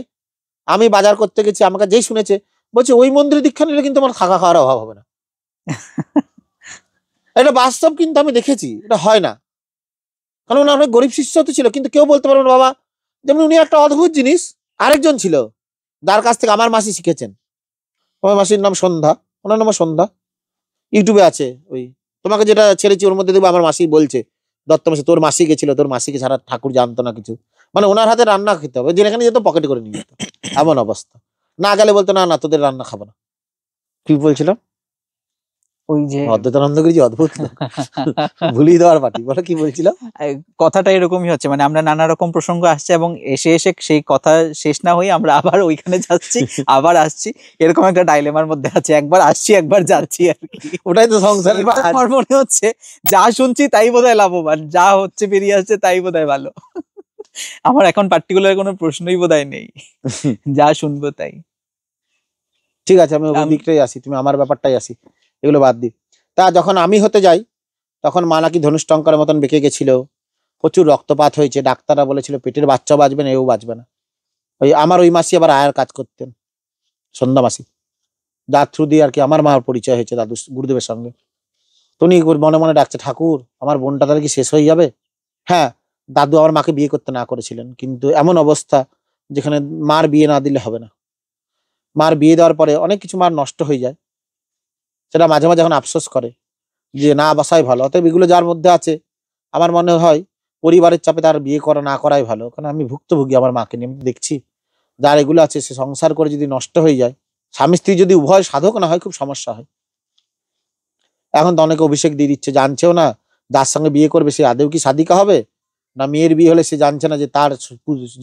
আমি বাজার করতে গেছি, আমাকে যেই শুনেছে বলছে ওই মন্দিরে দীক্ষা নিলে কিন্তু আমার থাকা খাওয়ার অভাব হবে না। এটা বাস্তব, কিন্তু আমি দেখেছি এটা হয় না। কারণ ওনার অনেক গরিব শিষ্য তো ছিল, কিন্তু কেউ বলতে পারবে না বাবা। যেমন উনি একটা অদ্ভুত জিনিস, আরেকজন ছিল যার কাছ থেকে আমার মাসি শিখেছেন। আমার মাসির নাম সন্ধ্যা, ওনার নাম সন্ধ্যা, ইউটিউবে আছে। ওই তোমাকে যেটা ছেড়েছি ওর মধ্যে দেখবো আমার মাসি বলছে দত্ত মাসি, তোর মাসি গেছিল, তোর মাসিকে ছাড়া ঠাকুর জানতো না কিছু। মানে ওনার হাতে রান্না খেতে হবে, যেখানে যেত পকেটে করে নিয়ে যেত, এমন অবস্থা। না গেলে বলতো না না তোদের রান্না খাবো না। কি বলছিলাম? ওই যে অদ্বৈতানন্দ গিরি অদ্ভুত ভুলিয়ে দেওয়ার পার্টি, বলো কি বলছিলাম? কথাটা এরকমই হচ্ছে, মানে আমরা নানা রকম প্রসঙ্গ আসছে এবং এসে এসে সেই কথা শেষ না হয়ে আমরা আবার ওইখানে যাচ্ছি, আবার আসছি, এরকম একটা ডাইলেমার মধ্যে আছে, একবার আসছি একবার যাচ্ছি আর কি। ওটাই তো সংসার। এবার আমার মনে হচ্ছে যা শুনছি তাই বোধহয় লাভবান, যা হচ্ছে বেরিয়ে আসছে তাই বোধহয় ভালো। আমার এখন পার্টিকুলার কোনো প্রশ্নই বোধহয় নেই, যা শুনবো তাই। ঠিক আছে, আমি ওই দিকটাই আসি, তুমি আমার ব্যাপারটাই আসি, এগুলো বাদ দিই। তা যখন আমি হতে যাই তখন মা নাকি ধনুষ্টঙ্করের মতন বেঁকে গেছিল, প্রচুর রক্তপাত হয়েছে, ডাক্তাররা বলেছিল পেটের বাচ্চাও বাঁচবে না, এও বাঁচবে না। ওই আমার ওই মাসি আবার আয়ার কাজ করতেন, সন্ধ্যা মাসি, যার থ্রু দিয়ে আর কি আমার মার পরিচয় হয়েছে দাদু গুরুদেবের সঙ্গে। তো উনি মনে মনে ডাকছে, ঠাকুর আমার বোনটা তাহলে কি শেষ হয়ে যাবে? হ্যাঁ, দাদু আমার মাকে বিয়ে করতে না করেছিলেন, কিন্তু এমন অবস্থা যেখানে মার বিয়ে না দিলে হবে না। মার বিয়ে দেওয়ার পরে অনেক কিছু মার নষ্ট হয়ে যায়, সেটা মাঝে মাঝে এখন আফসোস করে যে না বাসাই ভালো। অতএব এগুলো যার মধ্যে আছে, আমার মনে হয় পরিবারের চাপে তার বিয়ে করা না করাই ভালো। কারণ আমি ভুক্তভোগী, আমার মাকে নিয়ে দেখছি যার এগুলো আছে, সে সংসার করে যদি নষ্ট হয়ে যায়, স্বামী স্ত্রী যদি উভয় সাধক না হয়, খুব সমস্যা হয়। এখন তো অনেকে অভিষেক দিয়ে দিচ্ছে, জানছেও না যার সঙ্গে বিয়ে করবে সে আদেও কি সাধিকা হবে, না মেয়ের বিয়ে হলে সে জানছে না যে তার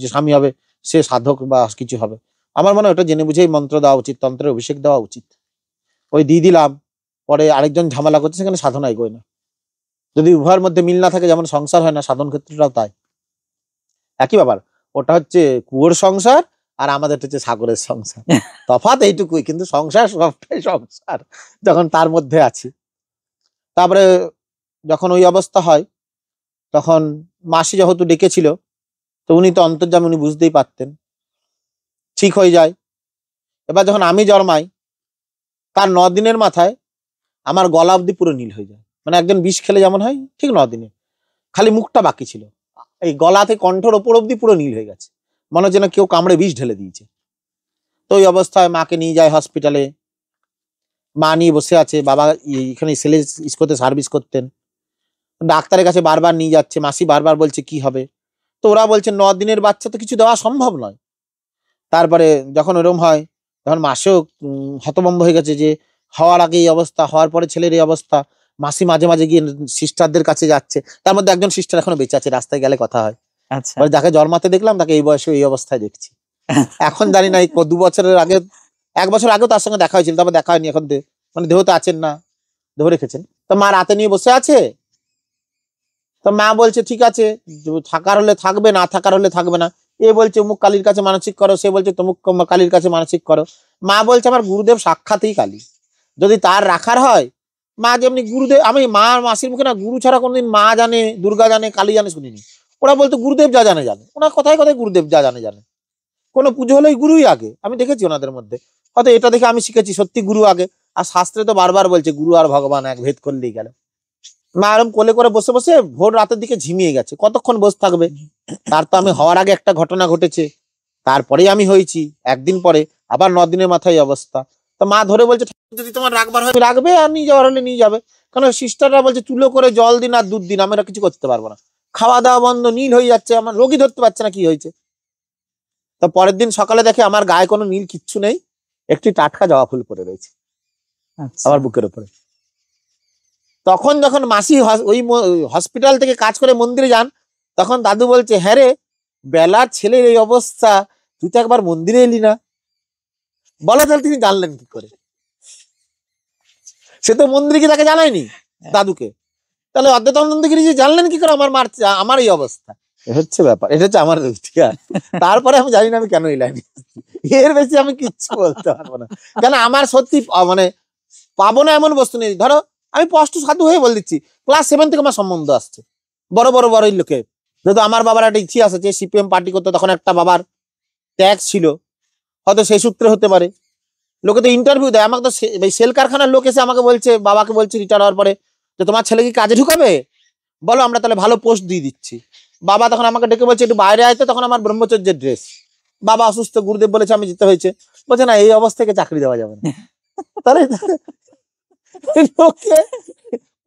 যে স্বামী হবে সে সাধক বা কিছু হবে। আমার মনে হয় ওটা জেনে বুঝেই মন্ত্র দেওয়া উচিত, তন্ত্রের অভিষেক দেওয়া উচিত। ওই দিয়ে দিলাম, পরে আরেকজন ঝামেলা করছে, সেখানে সাধনা এগোয় না। যদি উভয়ের মধ্যে মিল না থাকে, যেমন সংসার হয় না, সাধন ক্ষেত্রটাও তাই একই ব্যাপার। ওটা হচ্ছে কুয়োর সংসার, আর আমাদের হচ্ছে সাগরের সংসার, তফাৎ এইটুকুই, কিন্তু সংসার সবটাই সংসার যখন তার মধ্যে আছি। তারপরে যখন ওই অবস্থা হয়, তখন মাসি যেহেতু ডেকেছিল, তো উনি তো অন্তর্যামী, উনি বুঝতেই পারতেন, ঠিক হয়ে যায়। এবার যখন আমি জন্মাই, তার 9 দিনের মাথায় আমার গলা অব্দি পুরো নীল হয়ে যায়। মানে একজন বিষ খেলে যেমন হয়, ঠিক 9 দিনে, খালি মুখটা বাকি ছিল, এই গলাতে কণ্ঠর ওপর অব্দি পুরো নীল হয়ে গেছে, মনে হচ্ছে না কেউ কামড়ে বিষ ঢেলে দিয়েছে। তো ওই অবস্থায় মাকে নিয়ে যায় হসপিটালে, মা নিয়ে বসে আছে, বাবা এখানে সেলে ইস্কোতে সার্ভিস করতেন, ডাক্তারের কাছে বারবার নিয়ে যাচ্ছে, মাসি বারবার বলছে কি হবে। তো ওরা বলছে 9 দিনের বাচ্চা তো কিছু দেওয়া সম্ভব নয়। তারপরে যখন ওরম হয়, তখন মাসেও হতভম্ব হয়ে গেছে যে হওয়ার আগে এই অবস্থা, হওয়ার পরে ছেলের এই অবস্থা। মাসি মাঝে মাঝে গিয়ে সিস্টারদের কাছে যাচ্ছে, তার মধ্যে একজন সিস্টার এখনো বেঁচে আছে, রাস্তায় গেলে কথা হয়। আচ্ছা, যাকে জন্মাতে দেখলাম তাকে এই বয়সে এই অবস্থায় দেখছি। এখন জানি না, এই 2 বছরের আগে, 1 বছর আগেও তার সঙ্গে দেখা হয়েছিল, তারপর দেখা হয়নি। এখন মানে দেহতে আছেন না, দেহ রেখেছেন। তো মা রাতে নিয়ে বসে আছে, তো মা বলছে ঠিক আছে, থাকার হলে থাকবে, না থাকার হলে থাকবে না। এ বলছে অমুক কালীর কাছে মানসিক করো, সে বলছে তমুক কালীর কাছে মানসিক করো। মা বলছে আমার গুরুদেব সাক্ষাৎই কালী, যদি তার রাখার হয়। মা যেমনি গুরুদেব, আমি মা মাসির মুখে না গুরু ছাড়া কোনোদিন মা জানে, দুর্গা জানে, কালী জানে শুনিনি। ওরা বলতো গুরুদেব যা জানে জানে, ওনার কথায় কথায় গুরুদেব যা জানে জানে। কোনো পুজো হলেই গুরুই আগে, আমি দেখেছি ওনাদের মধ্যে। হয়তো এটা দেখে আমি শিখেছি সত্যি গুরু আগে। আর শাস্ত্রে তো বারবার বলছে গুরু আর ভগবান এক, ভেদ করলেই গেল। মা এরম কোলে করে বসে বসে ভোর রাতের দিকে ঝিমিয়ে গেছে, কতক্ষণ বসে থাকবে। তার তো আমি হওয়ার আগে একটা ঘটনা ঘটেছে, তারপরেই আমি হয়েছি, একদিন পরে আবার 9 দিনের মাথায় অবস্থা। তো মা ধরে বলছে যদি তোমার রাখবার হয় রাখবে, আর নিয়ে যাওয়ার হলে নিয়ে যাবে। কারণ সিস্টাররা বলছে চুলো করে জল দিন আর দুধ দিন, আমরা কিছু করতে পারবো না। খাওয়া দাওয়া বন্ধ, নীল হয়ে যাচ্ছে, আমার রোগী ধরতে পারছে না কি হয়েছে। তো পরের দিন সকালে দেখে আমার গায়ে কোনো নীল কিচ্ছু নেই, একটি টাটকা জবা ফুল পরে রয়েছে আচ্ছা। আমার বুকের উপরে। তখন যখন মাসি ওই হসপিটাল থেকে কাজ করে মন্দিরে যান, তখন দাদু বলছে হ্যাঁ রে, বেলার ছেলের এই অবস্থা, তুই তো একবার মন্দিরে এলি না। বলো তাহলে তিনি জানলেন কি করে? সে তো মন্দিরে কি তাকে জানায়নি দাদুকে, তাহলে অদ্বৈতানন্দগিরি যে জানলেন কি করে আমার এই অবস্থা? হচ্ছে ব্যাপার, এটা হচ্ছে আমার ইতিহাস। তারপরে আমি জানি না আমি কেন এলাম, এর বেশি আমি কিচ্ছু বলতে পারবো না। কেন আমার সত্যি মানে পাবো না এমন বস্তু নেই। ধরো আমি স্পষ্ট সাধু হয়ে বলে দিচ্ছি, ক্লাস 7 থেকে আমার সম্বন্ধ আসছে বড় বড় লোকে, যেহেতু আমার বাবার একটা ইতিহাস আছে, সিপিএম পার্টি করতো, তখন একটা বাবার ট্যাক্স ছিল, হয়তো সেই সূত্রে হতে পারে। লোকে তো ইন্টারভিউ দেয়, আমাকে তো সেল কারখানার লোক এসে আমাকে বলছে, বাবাকে বলছে রিটায়ার হওয়ার পরে, যে তোমার ছেলে কি কাজে ঢুকাবে, বলো আমরা তাহলে ভালো পোস্ট দিয়ে দিচ্ছি। বাবা তখন আমাকে ডেকে বলছে একটু বাইরে আইতে, তখন আমার ব্রহ্মচর্যের ড্রেস, বাবা অসুস্থ, গুরুদেব বলেছে আমি যেতে হয়েছে, বলছে না এই অবস্থা থেকে চাকরি দেওয়া যাবে না। তাহলে লোকে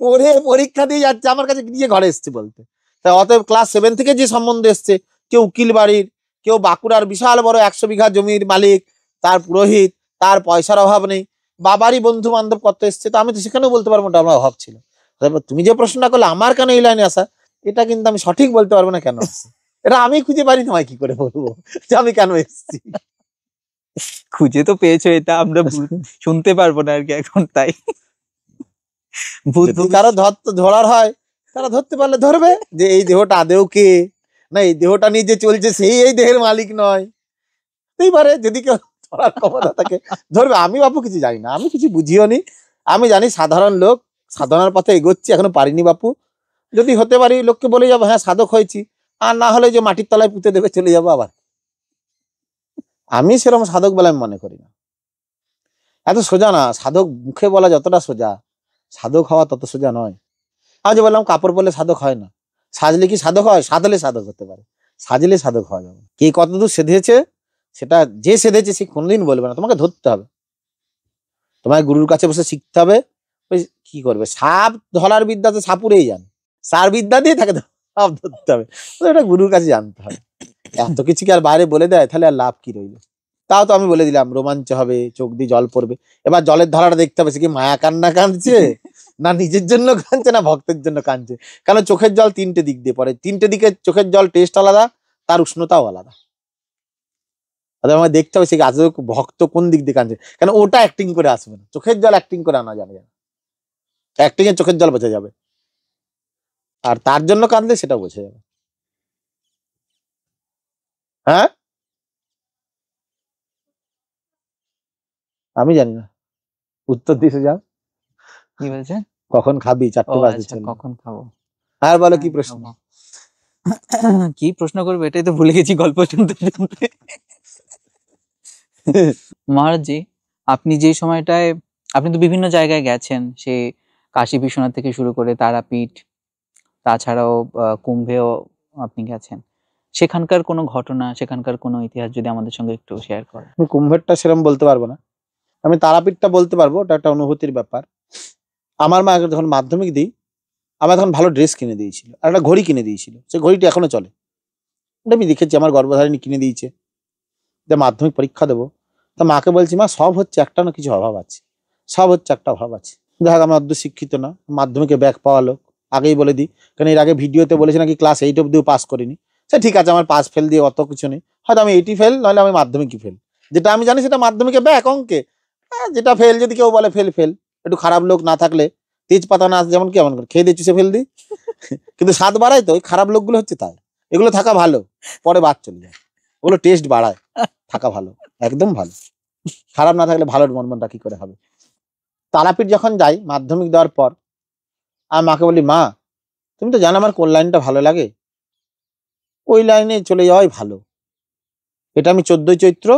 পড়ে পরীক্ষা দিয়ে যাচ্ছে, আমার কাছে গিয়ে ঘরে এসছে বলতে। তাই অতএব ক্লাস 7 থেকে যে সম্বন্ধ এসছে, কেউ উকিল বাড়ির, কেউ বাঁকুড়ার বিশাল বড় 100 বিঘা জমির মালিক, তার পুরোহিত, তার পয়সার অভাব নেই, বাবারই বন্ধু বান্ধব কত এসছে, তো আমি তো সেখানেও বলতে পারবো না আমার অভাব ছিল। তারপর তুমি যে প্রশ্নটা করলে আমার কেন এই লাইনে আসা, এটা কিন্তু আমি সঠিক বলতে পারবো না কেন আসছে। এটা আমি খুঁজে পারি, তোমায় কি করে বলবো যে আমি কেন এসেছি। খুঁজে তো পেয়েছো, এটা আমরা শুনতে পারবো না আর কি এখন, তাই ভূত যদি কারো ধরার হয়, তারা ধরতে পারলে ধরবে যে এই দেহটা আদেও কে, না এই দেহটা নিয়ে যে চলছে সেই এই দেহের মালিক নয়। হতেই পারে যদি কেউ ধরার ক্ষমতা থাকে ধরবে। আমি বাপু কিছু জানি না, আমি কিছু বুঝিও নি। আমি জানি সাধারণ লোক, সাধনার পথে এগোচ্ছি, এখনো পারিনি বাপু। যদি হতে পারি লোককে বলে যাবো হ্যাঁ সাধক হয়েছি, আর না হলে যে মাটির তলায় পুঁতে দেবে চলে যাবো আবার। আমি সেরকম সাধক বলে আমি মনে করি না। এত সোজা না, সাধক মুখে বলা যতটা সোজা, সাধক হওয়া তত সোজা নয়। আমি যে বললাম কাপড় পরলে সাধক হয় না, সাজলে কি সাধক হয়? সাধলে সাধক হতে পারে, সাজলে সাধক হওয়া যাবে। কে কতদূর সেধেছে সেটা যে সেধেছে সে কোনোদিন বলবে না, তোমাকে ধরতে হবে, তোমায় গুরুর কাছে বসে শিখতে হবে। ওই কি করবে, সাপ ধরার বিদ্যাতে সাপুরেই যান, সার বিদ্যা দিয়ে তাকে সাপ ধরতে হবে, এটা গুরুর কাছে জানতে হবে। এত কিছু কি আর বাইরে বলে দেয়, তাহলে আর লাভ কি রইল। তাও তো আমি বলে দিলাম রোমাঞ্চ হবে, চোখ দিয়ে জল পড়বে। এবার জলের ধারাটা দেখতে হবে, সে কি মায়া কান্না কাঁদছে, না নিজের জন্য কাঁদছে, না ভক্তের জন্য কাঁদছে। কারণ চোখের জল 3টে দিক দিয়ে পড়ে, 3টে দিকে চোখের জল টেস্ট আলাদা, তার উষ্ণতাও আলাদা। আমাকে দেখতে হবে সে আজ ভক্ত কোন দিক দিয়ে কাঁদছে, কারণ ওটা অ্যাক্টিং করে আসবে না, চোখের জল অ্যাক্টিং করে আনা যাবে না, অ্যাক্টিং এ চোখের জল বোঝা যাবে, আর তার জন্য কাঁদলে সেটা বোঝা যাবে। হ্যাঁ আমি জানি না, উত্তর দিতে যাও। কি বলছে? কখন খাবি? 4টে বাজে আচ্ছা, চলে। কখন খাবো? আর বলো কি প্রশ্ন? কি প্রশ্ন করবে এটাই তো ভুলে গেছি গল্প শুনতে শুনতে। মহারাজজি, আপনি যে সময়টায়, আপনি তো বিভিন্ন জায়গায় গেছেন, সে কাশী বিশ্বনাথ থেকে শুরু করে তারাপীঠ, তাছাড়াও কুম্ভেও আপনি গেছেন। সেখানকার কোনো ঘটনা, সেখানকার কোনো ইতিহাস যদি আমাদের সঙ্গে একটু শেয়ার করেন। আমি কুম্ভেরটা সেরকম বলতে পারবো না, আমি তারাপীঠটা বলতে পারবো, ওটা একটা অনুভূতির ব্যাপার। আমার মা যখন মাধ্যমিক দিই, আমার তখন ভালো ড্রেস কিনে দিয়েছিল, আর একটা ঘড়ি কিনে দিয়েছিল, সেই ঘড়িটি এখনো চলে। এটা আমি দেখেছি, আমার গর্ভধারিণী কিনে দিয়েছে, যে মাধ্যমিক পরীক্ষা দেবো। তা মাকে বলছি মা সব হচ্ছে, একটা না কিছু অভাব আছে, সব হচ্ছে একটা অভাব আছে। যাক আমি অর্ধ শিক্ষিত না, মাধ্যমিকে ব্যাক পাওয়া লোক, আগেই বলে দিই, কারণ এর আগে ভিডিওতে বলেছি নাকি ক্লাস 8 অব্দিও পাস করিনি। সে ঠিক আছে, আমার পাস ফেল দিয়ে অত কিছু নেই, হয়তো আমি 80 ফেল, নাহলে আমি মাধ্যমিকই ফেল। যেটা আমি জানি সেটা মাধ্যমিকে ব্যাক অঙ্কে, যেটা ফেল যদি কেউ বলে ফেল ফেল, একটু খারাপ লোক না থাকলে, তেজপাতা না যেমন কেমন করে খেয়ে দিয়ে চুষে ফেল দিই, কিন্তু স্বাদ বাড়ায় তো, ওই খারাপ লোকগুলো হচ্ছে তাই। এগুলো থাকা ভালো, পরে বাদ চলে যায়, ওগুলো টেস্ট বাড়ায়, থাকা ভালো, একদম ভালো। খারাপ না থাকলে ভালোর মনটা কি করে হবে। তারাপীঠ যখন যাই মাধ্যমিক দেওয়ার পর, আমি মাকে বলি মা তুমি তো জানো আমার কোন লাইনটা ভালো লাগে, ওই লাইনে চলে যাওয়াই ভালো। এটা আমি 14ই চৈত্র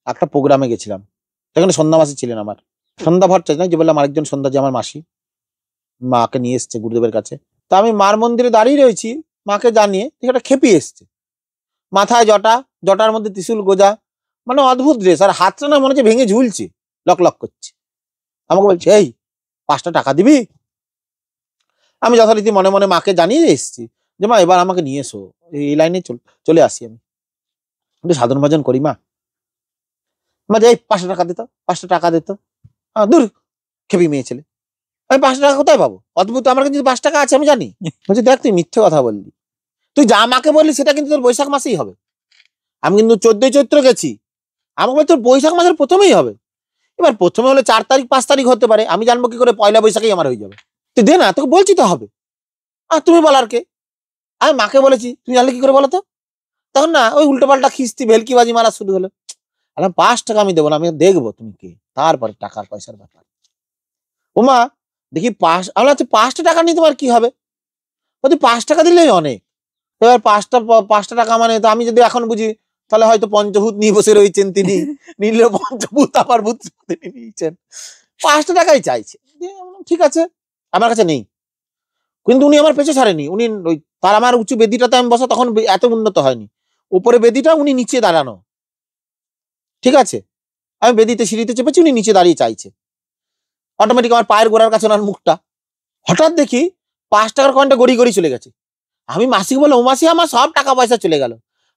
একটা প্রোগ্রামে গেছিলাম, সেখানে সন্ধ্যা মাসি ছিলেন, আমার সন্ধ্যা ভট্টাচার্য যে বললাম আরেকজন সন্ধ্যা, যে আমার মাসি, মাকে নিয়ে এসছে গুরুদেবের কাছে। তা আমি মার মন্দিরে দাঁড়িয়ে রয়েছি, মাকে জানিয়ে একটা খেপি এসছে, মাথায় জটা, জটার মধ্যে ত্রিশূল গোজা, মানে অদ্ভুত ড্রেস, আর হাতটা না মনে হচ্ছে ভেঙে ঝুলছে, লক লক করছে। আমাকে বলছে এই 5টা টাকা দিবি। আমি যথারীতি মনে মনে মাকে জানিয়ে এসেছি যে মা এবার আমাকে নিয়ে এসো, এই লাইনে চলে আসি, আমি একটু সাধন ভজন করি মা। মা যে 5টা টাকা দিত, 5টা টাকা দিত, দূর খেপি মেয়ে ছেলে, আমি 5টা টাকা কোথায় পাবো? অদ্ভুত, আমার কাছে 5 টাকা আছে আমি জানি। বলছি দেখ তুই মিথ্যে কথা বললি, তুই যা মাকে বললি সেটা কিন্তু তোর বৈশাখ মাসেই হবে। আমি কিন্তু 14ই চৈত্র গেছি, আমাকে বলে তোর বৈশাখ মাসের প্রথমেই হবে। এবার প্রথমে হলে 4 তারিখ 5 তারিখ হতে পারে, আমি জানবো কি করে পয়লা বৈশাখেই আমার হয়ে যাবে? তুই দে না, তোকে বলছি তো হবে। আর তুমি বলার কে? আমি মাকে বলেছি, তুমি জানলে কি করে বলো তো? তখন না ওই উল্টো পাল্টা খিস্তি ভেলকিবাজি মারা শুরু হলো। 5 টাকা আমি দেবো না, আমি দেখবো তুমি কে, তারপরে টাকার পয়সার ব্যাপার। ওমা দেখি 5, আমরা 5টা টাকা নিয়ে তোমার কি হবে? বলছি 5 টাকা দিলেই অনেক। এবার 5টা টাকা মানে, তো আমি যদি এখন বুঝি তাহলে হয়তো পঞ্চভূত নিয়ে বসে রয়েছেন তিনি, নিলে পঞ্চভূত আবার ভূত তিনি নিয়েছেন, 5টা টাকাই চাইছে। দিয়ে আমি বললাম, ঠিক আছে, আমার কাছে নেই। কিন্তু উনি আমার পেছনে ছাড়েনি, উনি ওই তার আমার উঁচু বেদিটাতে আমি বসা, তখন এত উন্নত হয়নি, উপরে বেদিটা, উনি নিচে দাঁড়ানো, ঠিক আছে, আমি বেদিতে সিঁড়িতে চেপেছি, উনি নিচে দাঁড়িয়ে চাইছে। অটোমেটিক আমার পায়ের গোড়ার কাছে ওনার মুখটা, হঠাৎ দেখি 5 টাকার কয়েনটা গড়ি গড়ি চলে গেছে। আমি মাসিকে বললাম, ও মাসি, আমার সব টাকা পয়সা চলে গেল।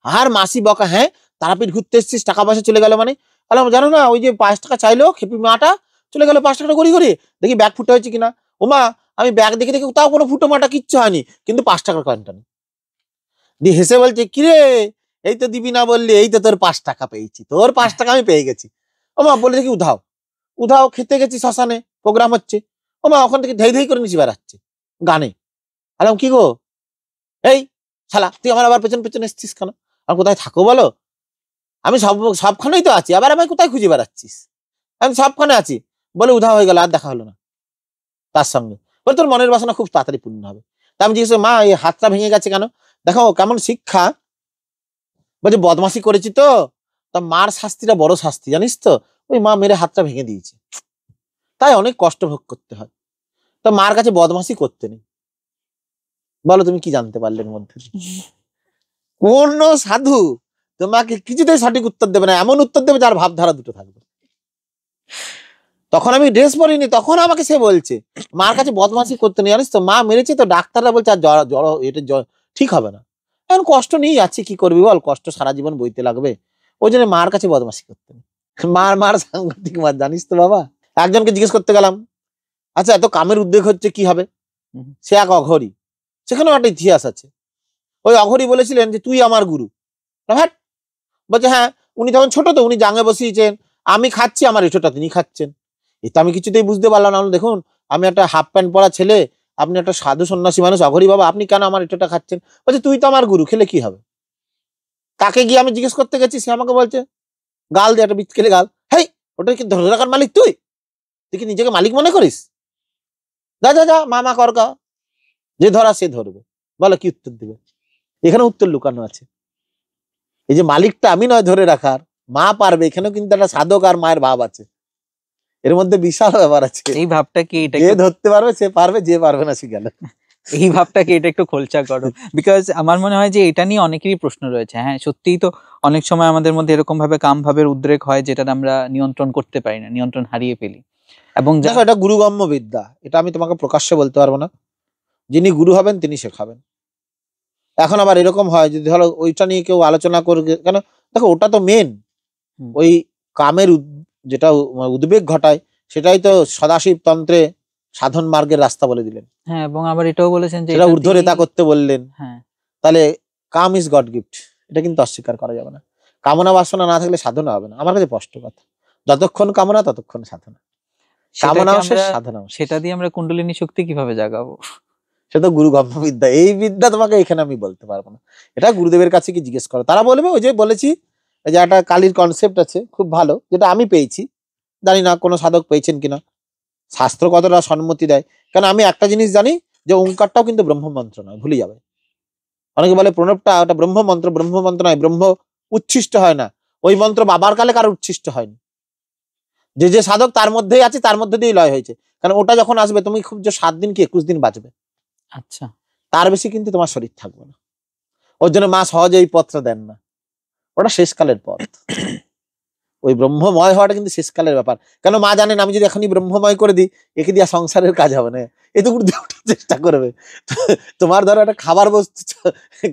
আর মাসি বকা, হ্যাঁ তারাপীঠ ঘুরতে এসেছিস, টাকা পয়সা চলে গেল মানে? বললাম, জানো না, ওই যে 5 টাকা চাইলো খেপি মাটা, চলে গেল 5 টাকাটা গড়ি গড়ি। দেখি ব্যাগ ফুটো হয়েছে কিনা, ওমা আমি ব্যাগ দেখে দেখে তাও কোনো ফুটো মাটা কিচ্ছু হয়নি, কিন্তু 5 টাকার কয়েনটা নেই। দিয়ে হেসে বলছে, কিরে এই তো দিবি না বললি, এই তো তোর 5 টাকা পেয়েছি, তোর 5 টাকা আমি পেয়ে গেছি। ওমা বলে দেখি উধাও, উধাও খেতে গেছি শ্মশানে, প্রোগ্রাম হচ্ছে, ওমা ওখান থেকে ধেই ধেই করে নিচে বেড়াচ্ছে গানে। আলাম, কি গো, এই শালা তুই আমার আবার পেছন পেছন এসছিস কেন? আর কোথায় থাকো বলো? আমি সবখানেই তো আছি, আবার আমায় কোথায় খুঁজে বেড়াচ্ছিস? আমি সবখানে আছি। বলে উধাও হয়ে গেল, আর দেখা হলো না তার সঙ্গে। বলে তোর মনের বাসনা খুব তাড়াতাড়ি পূর্ণ হবে। তা আমি জিজ্ঞেস, মা এই হাতটা ভেঙে গেছে কেন? দেখো কেমন শিক্ষা। বলছে বদমাসি করেছি তো, তা মার শাস্তিটা বড় শাস্তি জানিস তো, ওই মা মেরে হাতটা ভেঙে দিয়েছে, তাই অনেক কষ্ট ভোগ করতে হয়। তো মার কাছে বদমাসি করতে নেই। বলো তুমি কি জানতে পারলেন মধ্যে? কোন সাধু তোমাকে কিছুতেই সঠিক উত্তর দেবে না, এমন উত্তর দেবে যার ভাবধারা দুটো থাকবে। তখন আমি ড্রেস পরিনি, তখন আমাকে সে বলছে মার কাছে বদমাসি করতে নেই, জানিস তো মা মেরেছে তো, ডাক্তাররা বলছে আর জ্বর এটা ঠিক হবে না। এখন কষ্ট নিয়েই যাচ্ছি, কি করবি বল, কষ্ট সারা জীবন বইতে লাগবে, ওই জন্য মার কাছে বদমাসি করতে নেই। মার সাংঘাতিক মার, জানিস তো বাবা। একজনকে জিজ্ঞেস করতে গেলাম, আচ্ছা এত কামের উদ্যোগ হচ্ছে কি হবে? সে এক অঘরী, সেখানেও একটা ইতিহাস আছে। ওই অঘরী বলেছিলেন যে তুই আমার গুরু। হ্যাঁ, বলছে হ্যাঁ, উনি তখন ছোট তো, উনি জাঙ্গে বসিয়েছেন, আমি খাচ্ছি, আমার এঁঠোটা তিনি খাচ্ছেন। এটা আমি কিছুতেই বুঝতে পারলাম না। দেখুন আমি একটা হাফ প্যান্ট পরা ছেলে, আপনি একটা সাধু সন্ন্যাসী মানুষ, অঘরী বাবা, আপনি কেন আমার এঁঠোটা খাচ্ছেন? বলছে তুই তো আমার গুরু, খেলে কি হবে? তাকে গিয়ে আমি জিজ্ঞেস করতে গেছি, সে আমাকে বলছে, গাল দিয়ে একটা বিচকেলে গাল, হেই ওটা কি ধরে রাখার মালিক তুই? তুই কি নিজেকে মালিক মনে করিস? যা যা যা মামা করকা, যে ধরা সে ধরবে। বলো কি উত্তর দিবে? এখানে উত্তর লুকানো আছে। এই যে মালিকটা আমি নয় ধরে রাখার, মা পারবে, এখানেও কিন্তু একটা সাধক আর মায়ের ভাব আছে, এর মধ্যে বিশাল ব্যাপার আছে। এই ভাবটা কি, এটা যে ধরতে পারবে সে পারবে, যে পারবে না সে গেল। এই ভাবটাকে এটা একটু খোলসা করো, বিকজ আমার মনে হয় যে এটা নিয়ে অনেকেরই প্রশ্ন রয়েছে। হ্যাঁ সত্যিই তো অনেক সময় আমাদের মধ্যে এরকম ভাবে কাম ভাবের উদ্রেক হয়, যেটা আমরা নিয়ন্ত্রণ করতে পারি না, নিয়ন্ত্রণ হারিয়ে ফেলি। এবং দেখো এটা গুরুগম্য বিদ্যা, এটা আমি তোমাকে প্রকাশ্যে বলতে পারবো না, যিনি গুরু হবেন তিনি শেখাবেন। এখন আবার এরকম হয় যদি ধরো ওইটা নিয়ে কেউ আলোচনা করবে, কেন দেখো ওটা তো মেন, ওই কামের যেটা উদ্বেগ ঘটায়, সেটাই তো সদাশিব তন্ত্রে সাধন মার্গের রাস্তা বলে দিলেন। হ্যাঁ, এবং আবার এটাও বলেছেন যে সেটা ঊর্ধ্বরেতা করতে বললেন। হ্যাঁ, তাহলে কাম ইজ গড গিফট, এটা কিন্তু অস্বীকার করা যাবে না। কামনা বাসনা না থাকলে সাধনা হবে না, আমার কাছে স্পষ্ট কথা। যতক্ষণ কামনা ততক্ষণ সাধনা, কামনাও শেষ, সাধনাও শেষ। সেটা দিয়ে আমরা কুণ্ডলিনী শক্তি কিভাবে জাগাবো? সেটা গুরুগম্য বিদ্যা, এই বিদ্যা তোমাকে এখানে আমি বলতে পারবো না, এটা গুরুদেবের কাছে কি জিজ্ঞেস করো, তারা বলবে। ওই যে বলেছি যে একটা কালীর কনসেপ্ট আছে খুব ভালো, যেটা আমি পেয়েছি, জানি না কোনো সাধক পেয়েছেন কিনা, শাস্ত্র কতটা সম্মতি দেয়। কারণ আমি একটা জিনিস জানি যে ওঙ্কারটাও কিন্তু ব্রহ্ম মন্ত্র নয়, ভুলে যাবে। অনেকে বলে প্রণবটা ওটা ব্রহ্ম মন্ত্র, ব্রহ্ম মন্ত্র নয়, ব্রহ্ম উচ্ছিষ্ট হয় না, ওই মন্ত্র বাবার কালে কারো উচ্ছিষ্ট হয়নি, যে যে সাধক তার মধ্যেই আছে, তার মধ্যে দিয়েই লয় হয়েছে। কারণ ওটা যখন আসবে তুমি খুব যে 7 দিন কি 21 দিন বাঁচবে, আচ্ছা, তার বেশি কিন্তু তোমার শরীর থাকবে না। ওর জন্য মা সহজে এই পথটা দেন না, ওটা শেষকালের পথ। ওই ব্রহ্মময় হওয়াটা কিন্তু শেষকালের ব্যাপার। কেন মা জানেন আমি যদি এখনই ব্রহ্মময় করে দিই, একে দিয়ে সংসারের কাজ হবে না, এ তো উঠতে উঠার চেষ্টা করবে। তোমার ধরো একটা খাবার বস্তু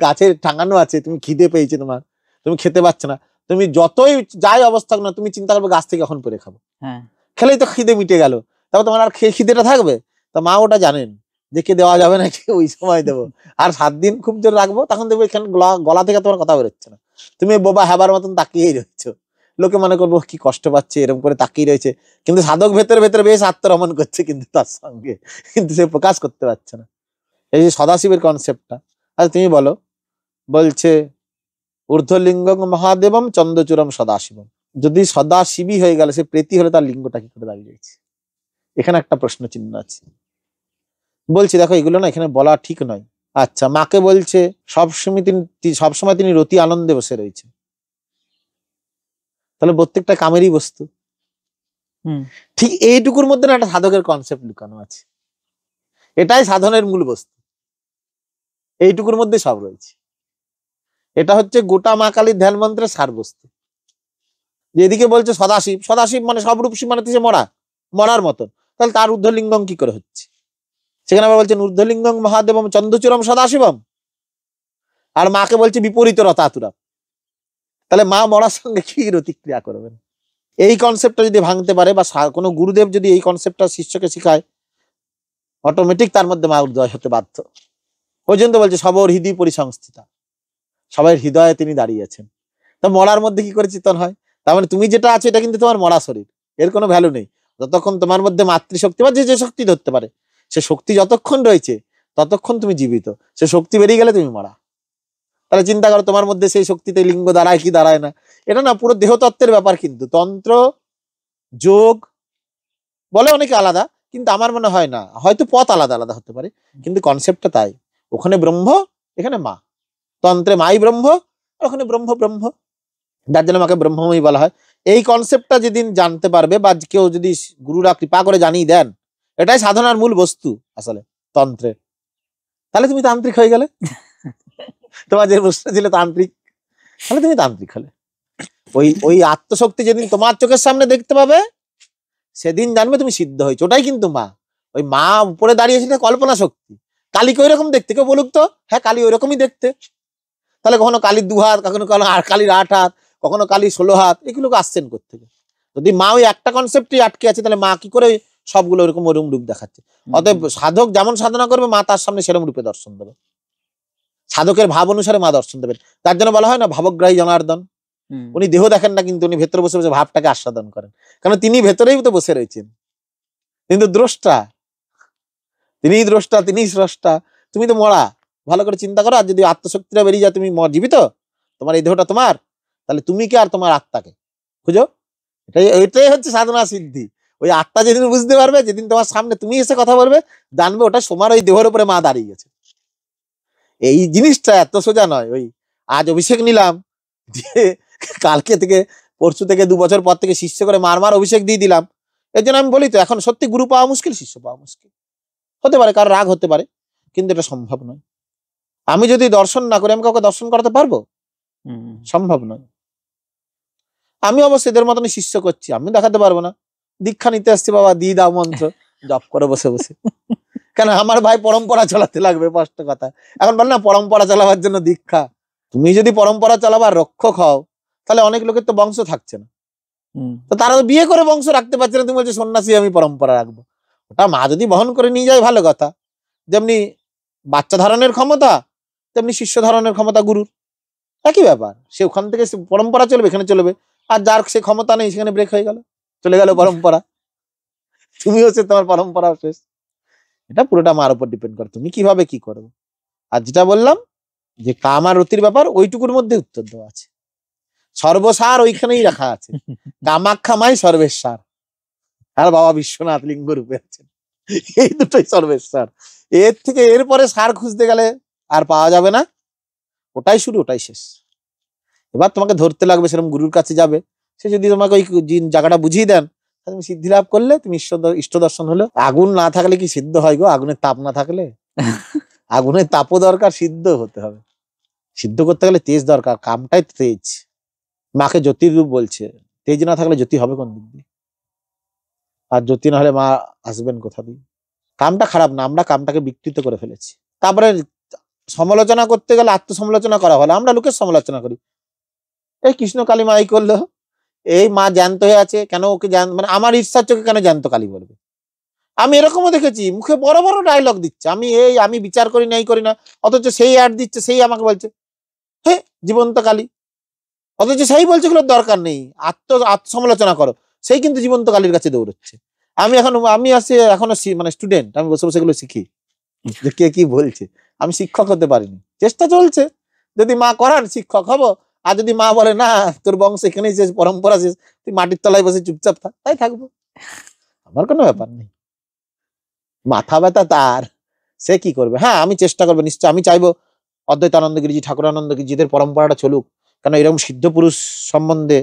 গাছে টাঙানো আছে, তুমি খিদে পেয়েছে তোমার, তুমি খেতে পাচ্ছ না, তুমি যতই যাই অবস্থা না, তুমি চিন্তা করবে গাছ থেকে এখন পরে খাবো, হ্যাঁ খেলেই তো খিদে মিটে গেল, তারপর তোমার আর খিদেটা থাকবে। তা মা ওটা জানেন যে কে দেওয়া যাবে না, কে ওই সময় দেবো। আর 7 দিন খুব জোর রাখবো, তখন দেখবো এখানে গলা থেকে তোমার কথা বেরোচ্ছে না, তুমি বোবা হ্যাবার মতন তাকিয়েই রয়েছো, লোকে মনে করবো কি কষ্ট পাচ্ছে, এরকম করে তাকিয়ে রয়েছে, কিন্তু সাধক ভেতরে ভেতরে বেশ আত্মরমণ করছে, কিন্তু তার সঙ্গে কিন্তু সে প্রকাশ করতে পারছে না। এই যে সদাশিবের কনসেপ্টটা, আচ্ছা তুমি বলো, বলছে ঊর্ধ্বলিঙ্গং মহাদেবম চন্দ্রচূড়ম সদাশিবম, যদি সদাশিবই হয়ে গেল, সে প্রেতি হলে তার লিঙ্গটা কি করে দাঁড়িয়ে রয়েছে? এখানে একটা প্রশ্ন চিহ্ন আছে। বলছি দেখো এগুলো না এখানে বলা ঠিক নয়, আচ্ছা, মাকে বলছে সবসময় তিনি রতি আনন্দে বসে রয়েছে, তাহলে প্রত্যেকটা কামেরই বস্তু। ঠিক এইটুকুর মধ্যে না একটা সাধকের কনসেপ্ট লুকানো আছে, এটাই সাধনের মূল বস্তু, এইটুকুর মধ্যে সব রয়েছে। এটা হচ্ছে গোটা মা কালীর ধ্যান মন্ত্রের সার বস্তু। যেদিকে বলছে সদাশিব, সদাশিব মানে সব রূপ শিব মানে হচ্ছে মরার মতন, তাহলে তার ঊর্ধ্বলিঙ্গম কি করে হচ্ছে? সেখানে আবার বলছেন ঊর্ধ্বলিঙ্গম মহাদেবম চন্দ্রচূড়ম সদাশিবম, আর মাকে বলছে বিপরীত রতাতুরা। তাহলে মা মরার সঙ্গে কি প্রতিক্রিয়া করবেন? এই কনসেপ্টটা যদি ভাঙতে পারে বা কোনো গুরুদেব যদি এই কনসেপ্টটা শিষ্যকে শিখায়, অটোমেটিক তার মধ্যে মা উদয় হতে বাধ্য। ওই জন্য বলছে সবর হৃদয় পরিসংস্থিতা, সবাই হৃদয়ে তিনি দাঁড়িয়েছেন। তা মরার মধ্যে কি করে চিন্তন হয়? তার মানে তুমি যেটা আছে এটা কিন্তু তোমার মরা শরীর, এর কোনো ভ্যালু নেই। যতক্ষণ তোমার মধ্যে মাতৃশক্তি বা যে শক্তি ধরতে পারে, সে শক্তি যতক্ষণ রয়েছে ততক্ষণ তুমি জীবিত, সে শক্তি বেরিয়ে গেলে তুমি মরা। তাহলে চিন্তা করো তোমার মধ্যে সেই শক্তিতে লিঙ্গ দাঁড়ায় কি দাঁড়ায় না, এটা না পুরো দেহতত্ত্বের ব্যাপার। কিন্তু তন্ত্র যোগ বলে অনেকে আলাদা, কিন্তু আমার মনে হয় না, হয়তো পথ আলাদা আলাদা হতে পারে, কিন্তু কনসেপ্টটা তাই। ওখানে ব্রহ্ম, এখানে মা। তন্ত্রে মাই ব্রহ্ম, ওখানে ব্রহ্ম ব্রহ্ম, যার জন্য মাকে ব্রহ্মময়ী বলা হয়। এই কনসেপ্টটা যেদিন জানতে পারবে বা কেউ যদি গুরুরা কৃপা করে জানিয়ে দেন, এটাই সাধনার মূল বস্তু আসলে তন্ত্রের, তাহলে তুমি তান্ত্রিক হয়ে গেলে। তোমার যে প্রশ্ন ছিল তান্ত্রিক, তাহলে তুমি তান্ত্রিক হলে। ওই আত্মশক্তি যেদিন তোমার চোখের সামনে দেখতে পাবে, সেদিন জানবে তুমি সিদ্ধ হয়েছো। ওটাই কিন্তু মা। ওই মা উপরে দাঁড়িয়েছিল কল্পনা শক্তি। কালীকে ওই রকম দেখতে, কেউ বলুক তো হ্যাঁ কালী ওই রকমই দেখতে। তাহলে কখনো কালীর 2 হাত, কখনো কালীর 8 হাত, কখনো কালীর 16 হাত, এগুলোকে আসছেন কোত্থেকে? যদি মা ওই একটা কনসেপ্টই আটকে আছে, তাহলে মা কি করে সবগুলো ওরকম ওরকম রূপ দেখাচ্ছে? অতএব সাধক যেমন সাধনা করবে, মা তার সামনে সেরকম রূপে দর্শন দেবে। সাধকের ভাব অনুসারে মা দর্শন দেবেন। তার জন্য বলা হয় না ভাবগ্রাহী জনার্দন। উনি দেহ দেখেন না, কিন্তু উনি ভেতরে বসে বসে ভাবটাকে আস্বাদন করেন, কারণ তিনি ভেতরেই তো বসে রয়েছেন। কিন্তু দ্রষ্টা, তিনিই দ্রষ্টা, তিনিই স্রষ্টা, তুমি তো মরা। ভালো করে চিন্তা করো। আর যদি আত্মশক্তিটা বেরিয়ে যায়, তুমি জীবিত, তোমার এই দেহটা তোমার, তাহলে তুমি কে আর তোমার আত্মাকে খুঁজো। এটাই হচ্ছে সাধনা সিদ্ধি। ওই আত্মা যেদিন বুঝতে পারবে, যেদিন তোমার সামনে তুমি এসে কথা বলবে, জানবে ওটা তোমার ওই দেহের উপরে মা দাঁড়িয়ে গেছে। এই জিনিসটা এত সোজা নয়। ওই আজ অভিষেক নিলাম, যে কালকে থেকে পরশু থেকে 2 বছর পর থেকে শিষ্য করে মার অভিষেক দিয়ে দিলাম। এর জন্য আমি বলি তো, এখন সত্যি গুরু পাওয়া মুশকিল, শিষ্য পাওয়া মুশকিল। হতে পারে কারো রাগ হতে পারে, কিন্তু এটা সম্ভব নয়। আমি যদি দর্শন না করি, আমি কাউকে দর্শন করাতে পারবো? সম্ভব নয়। আমি অবশ্য এদের মতনই শিষ্য করছি, আমি দেখাতে পারবো না। দীক্ষা নিতে আসছি, বাবা দিয়ে দাও মন্ত্র, জপ করে বসে বসে। কেন আমার ভাই পরম্পরা চালাতে লাগবে, স্পষ্ট কথা। এখন বল না পরম্পরা চালাবার জন্য দীক্ষা। তুমি যদি পরম্পরা চালাবার রক্ষক হও, তাহলে অনেক লোকের তো বংশ থাকছে না, তো তারা তো বিয়ে করে বংশ রাখতে পারছে না। তুমি বলছো সন্ন্যাসী আমি পরম্পরা রাখবো। ওটা মা যদি বহন করে নিয়ে যায় ভালো কথা। যেমনি বাচ্চা ধারণের ক্ষমতা, তেমনি শিষ্য ধারণের ক্ষমতা গুরুর, একই ব্যাপার। সে ওখান থেকে পরম্পরা চলবে, এখানে চলবে। আর যার সে ক্ষমতা নেই, সেখানে ব্রেক হয়ে গেল, চলে গেল পরম্পরা। তুমি হচ্ছে তোমার পরম্পরা শেষ। এটা পুরোটা মার উপর ডিপেন্ড করে, তুমি কিভাবে কি করবে। আর যেটা বললাম যে কাম আর রতির ব্যাপার, ওইটুকুর মধ্যে উত্তর দেওয়া আছে। সর্বসার ওইখানেই রাখা আছে। কামাখ্যামাই সর্বেশ্বর, আর বাবা বিশ্বনাথ লিঙ্গ রূপে আছেন। এই দুটোই সর্বেশ্বর। এর থেকে এরপরে সার খুঁজতে গেলে আর পাওয়া যাবে না। ওটাই শুরু, ওটাই শেষ। এবার তোমাকে ধরতে লাগবে, সেরকম গুরুর কাছে যাবে। সে যদি তোমাকে ওই জায়গাটা বুঝিয়ে দেন, তুমি সিদ্ধি লাভ করলে, তুমি ইষ্ট দর্শন হলো। আগুন না থাকলে কি সিদ্ধ হয় গো? আগুনের তাপ না থাকলে? আগুনের তাপও দরকার, সিদ্ধ হতে হবে। সিদ্ধ করতে গেলে তেজ দরকার, কামটাই তেজ। মাকে জ্যোতির রূপ বলছে, তেজ না থাকলে জ্যোতি হবে কোন দিক দিয়ে? আর জ্যোতি না হলে মা আসবেন কোথা দিয়ে? কামটা খারাপ না, আমরা কামটাকে বিকৃত করে ফেলেছি। তারপরে সমালোচনা করতে গেলে আত্মসমালোচনা করা হলো, আমরা লোকের সমালোচনা করি। এই কৃষ্ণ কালী মা এই করলো, এই মা জ্যান্ত হয়ে আছে কেন, ওকে মানে আমার ইচ্ছার চোখে কেন জ্যান্ত কালী বলবে? আমি এরকমও দেখেছি, মুখে বড় বড় ডায়লগ দিচ্ছে, আমি বিচার করি না, এই করি না, অথচ সেই অ্যাড দিচ্ছে, সেই আমাকে বলছে হে জীবন্ত কালী, অথচ সেই বলছে এগুলোর দরকার নেই, আত্মসমালোচনা করো, সেই কিন্তু জীবন্ত কালীর কাছে দৌড়চ্ছে। আমি আসি এখনো মানে স্টুডেন্ট, আমি বসে বসে এগুলো শিখি যে কে কি বলছে। আমি শিক্ষক হতে পারিনি, চেষ্টা চলছে। যদি মা করান শিক্ষক হব। আর যদি মা বলে না তোর বংশ এখানেই শেষ, পরম্পরা শেষ, তুই মাটির তলায় বসে চুপচাপ থাক, তাই থাকবো। আমার কোনো ব্যাপার নেই। মাথা ব্যথা তার, সে কি করবে? হ্যাঁ, আমি চেষ্টা করবো নিশ্চয়, আমি চাইবো অদ্বৈতানন্দ গিরিজি, ঠাকুরানন্দ গিরিজিদের পরম্পরাটা চলুক, কারণ এরকম সিদ্ধ পুরুষ সম্বন্ধে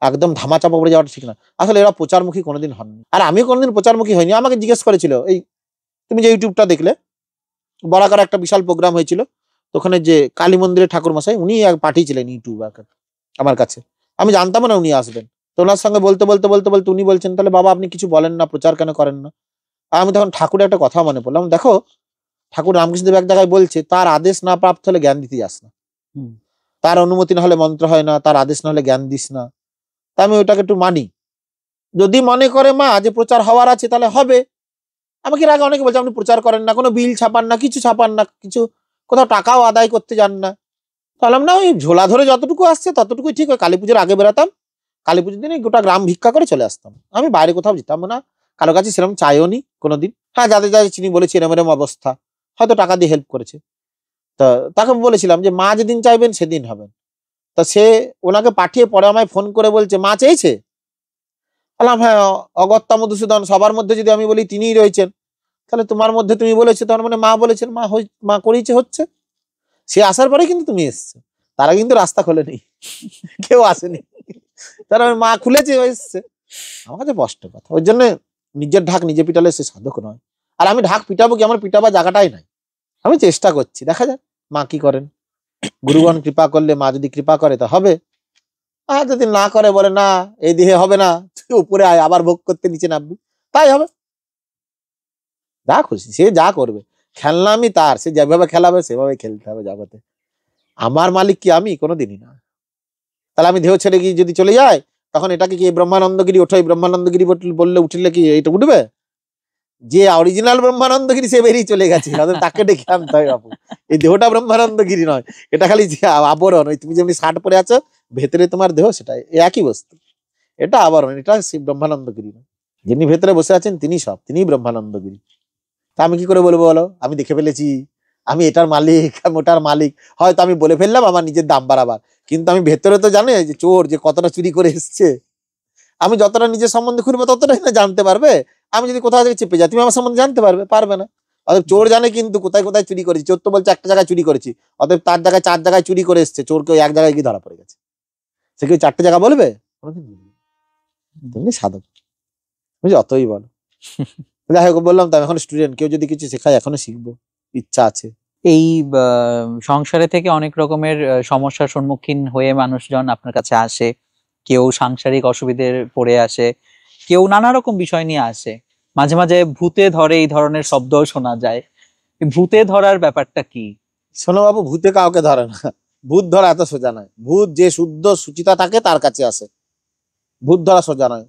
একদম ধামাচাপা পড়ে যাওয়াটা ঠিক না। আসলে এরা প্রচারমুখী কোনোদিন হননি, আর আমিও কোনোদিন প্রচারমুখী হয়নি। আমাকে জিজ্ঞেস করেছিল, এই তুমি যে ইউটিউবটা দেখলে, বরাকার একটা বিশাল প্রোগ্রাম হয়েছিল, তো ওখানে যে কালী মন্দিরের ঠাকুর মশাই উনি পাঠিয়েছিলেন ইউটিউব আমার কাছে, আমি জানতাম না উনি আসবেন। তো ওনার সঙ্গে বলতে বলতে বলতে বলতে উনি বলছেন, তাহলে বাবা আপনি কিছু বলেন না, প্রচার কেন করেন না? আর আমি তখন ঠাকুরের একটা কথা মনে পড়লাম, দেখো ঠাকুর রামকৃষ্ণদেব এক জায়গায় বলছে, তার আদেশ না প্রাপ্ত হলে জ্ঞান দিতে যাস না, তার অনুমতি না হলে মন্ত্র হয় না, তার আদেশ না হলে জ্ঞান দিস না। তা আমি ওটাকে একটু মানি। যদি মনে করে মা যে প্রচার হওয়ার আছে তাহলে হবে। আমাকে এর আগে অনেকে বলছে আপনি প্রচার করেন না, কোনো বিল ছাপান না, কিছু ছাপান না, কিছু কোথাও টাকাও আদায় করতে যান না। বললাম না, ওই ঝোলা ধরে যতটুকু আসছে ততটুকুই ঠিক। ওই কালী পুজোর আগে বেরাতাম, কালী পুজোর দিনে গোটা গ্রাম ভিক্ষা করে চলে আসতাম, আমি বাইরে কোথাও যেতাম না, কারো কাছে সেরকম চাইও নি কোনোদিন। হ্যাঁ, যাদের যাদের চিনি বলেছি এরম এরম অবস্থা, হয়তো টাকা দিয়ে হেল্প করেছে। তা তাকে বলেছিলাম যে মা যেদিন চাইবেন সেদিন হবেন। তা সে ওনাকে পাঠিয়ে পরে আমায় ফোন করে বলছে মা চেয়েছে। বললাম হ্যাঁ, অগত্যা মধুসূদন সবার মধ্যে যদি আমি বলি তিনিই রয়েছেন, তাহলে তোমার মধ্যে তুমি বলেছো, তার মানে মা বলেছেন, মা করেইছে, হচ্ছে। সে আসার পরে কিন্তু তুমি এসছো, তারা কিন্তু রাস্তা খোলেনি, কেউ আসেনি, তার মানে মা খুলেছে, এসছে। আমার কাছে কষ্ট কথা। ওই জন্য নিজের ঢাক নিজে পিটালে সে সাধক নয়। আর আমি ঢাক পিটাবো কি, আমার পিটাবার জায়গাটাই নাই। আমি চেষ্টা করছি, দেখা যাক মা কি করেন। গুরুগণ কৃপা করলে, মা যদি কৃপা করে তা হবে, আর যদি না করে, বলে না এই দেহে হবে না, তুই উপরে আয়, আবার ভোগ করতে নিচে নামবি, তাই হবে। যা খুশি সে যা করবে, খেলনা আমি তার, সে যেভাবে খেলাবে সেভাবে খেলতে হবে জগতে। আমার মালিক কি আমি? কোনোদিনই না। তাহলে আমি দেহ ছেড়ে গিয়ে যদি চলে যায়, তখন এটাকে কি ব্রহ্মানন্দগিরি ওঠে, ব্রহ্মানন্দগিরি বললে উঠলে কি এটা উঠবে? যে অরিজিনাল ব্রহ্মানন্দগিরি সে বেরিয়ে চলে গেছে, তাকে ডেকে আনতে হয় বাপু। এই দেহটা ব্রহ্মানন্দগিরি নয়, এটা খালি যে আবরণ। ওই তুমি যেমনি শার্ট পরে আছো, ভেতরে তোমার দেহ সেটাই একই বস্তু, এটা আবরণ, এটা ব্রহ্মানন্দগিরি নয়। যিনি ভেতরে বসে আছেন তিনি সব, তিনি ব্রহ্মানন্দগিরি। তা আমি কি করে বলবো বলো? আমি দেখে ফেলেছি, আমি এটার মালিক, আমি ওটার মালিক। হয়তো আমি বলে ফেললাম আমার নিজের দাম বাড়াবার, কিন্তু আমি ভেতরে তো জানে যে চোর যে কতটা চুরি করে এসছে। আমি যতটা নিজের সম্বন্ধে খুলবো ততটাই না জানতে পারবে। আমি যদি কোথাও থেকে চেপে যাই, তুমি আমার সম্বন্ধে জানতে পারবে না। অতএব চোর জানে কিন্তু কোথায় কোথায় চুরি করেছি। চোর তো বলছে একটা জায়গায় চুরি করেছি, অতএব তার জায়গায় 4 জায়গায় চুরি করে এসছে, চোর কেউ এক জায়গায় গিয়ে ধরা পড়ে গেছে। সে কেউ 4টে জায়গা বলবে? তুমি সাধক, তুমি যতই বলো। যাই হোক, বললাম তো আমি এখন স্টুডেন্ট, কেউ যদি কিছু শেখায় এখনো শিখবো, ইচ্ছা আছে। এই সংসারে থেকে অনেক রকমের সমস্যার সম্মুখীন হয়ে মানুষজন আপনার কাছে আসে। কেউ সাংসারিক অসুবিধে পড়ে আসে, কেউ নানা রকম বিষয় নিয়ে আসে। মাঝে মাঝে ভূতে ধরে এই ধরনের শব্দও শোনা যায়। এই ভূতে ধরার ব্যাপারটা কি? শোনো বাবু, ভূতে কাউকে ধরে না, ভূত ধরা এত সোজা নয়। ভূত যে শুদ্ধ সুচিতা থাকে তার কাছে আসে, ভূত ধরা সোজা নয়।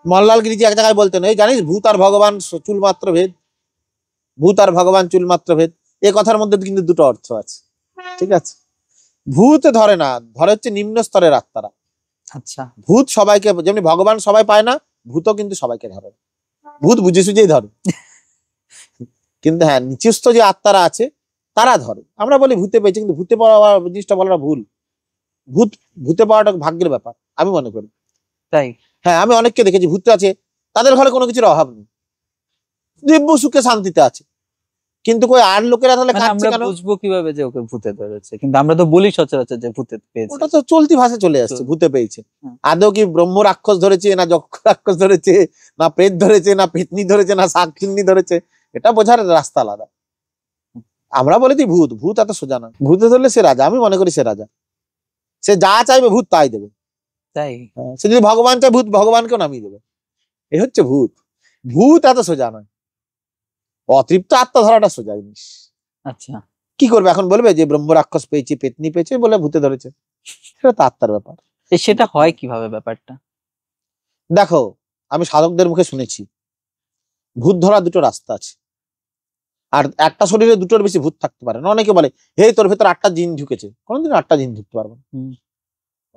মল্লাল গিরিজি এক জায়গায় বলতেন, এই জানিস ভূত আর ভগবান চুল মাত্র ভেদ, ভূত আর ভগবান চুল মাত্র ভেদ। এ কথার মধ্যে কিন্তু দুটো অর্থ আছে, ঠিক আছে? ভূত ধরে না, ধরে হচ্ছে নিম্ন স্তরের আত্মারা। আচ্ছা, ভূত সবাইকে, যেমনি ভগবান সবাই পায় না, ভূতও কিন্তু সবাইকে ধরে। ভূত বুঝে সুঝেই ধরে, কিন্তু হ্যাঁ নিচস্থ যে আত্মারা আছে তারা ধরে। আমরা বলি ভূতে পেয়েছে, কিন্তু ভূতে পাওয়া জিনিসটা বলাটা ভুল। ভূত ভূতে পাওয়াটা ভাগ্যের ব্যাপার আমি মনে করি। তাই? হ্যাঁ, আমি অনেককে দেখেছি ভূত আছে, তাদের ঘরে কোনো কিছুর অভাব নেই, দিব্য সুখে শান্তিতে আছে, কিন্তু কই আর লোকেরা তাহলে মানে কাঁদছে আমরা কেন? বুঝবো কিভাবে যে ওকে ভূতে ধরেছে? কিন্তু আমরা তো বলি সচরাচর যে ভূতে পেয়েছে। ওটা তো চলতি ভাষা চলে আসছে, ভূতে পেয়েছে। আদৌ কি ব্রহ্ম রাক্ষস ধরেছে, না যক্ষ রাক্ষস ধরেছে, না প্রেত ধরেছে, না পেতনি ধরেছে, না শাকচুন্নি ধরেছে, এটা বোঝার রাস্তা আলাদা। আমরা বলি তুই ভূত, ভূত এত সোজা না। ভূতে ধরলে সে রাজা, আমি মনে করি সে রাজা, সে যা চাইবে ভূত তাই দেবে। তাই? সে যদি ভগবান চায়, ভূত ভগবানকেও নামিয়ে দেবে। এ হচ্ছে ভূত। ভূত এত সোজা নয়, অতৃপ্ত আত্মা ধরাটা সোজা জিনিস। আচ্ছা, কি করবে এখন? বলবে যে ব্রহ্ম রাক্ষস পেয়েছি, পেতনি পেয়েছে বলে ভূতে ধরেছে, সেটা তো আত্মার ব্যাপার। সেটা হয় কিভাবে ব্যাপারটা? দেখো, আমি সাধকদের মুখে শুনেছি ভূত ধরা দুটো রাস্তা আছে, আর একটা শরীরে দুটোর বেশি ভূত থাকতে পারে না। অনেকে বলে হে তোর ভেতর 8টা জিন ঢুকেছে, কোনোদিন 8টা জিন ঢুকতে পারবে না।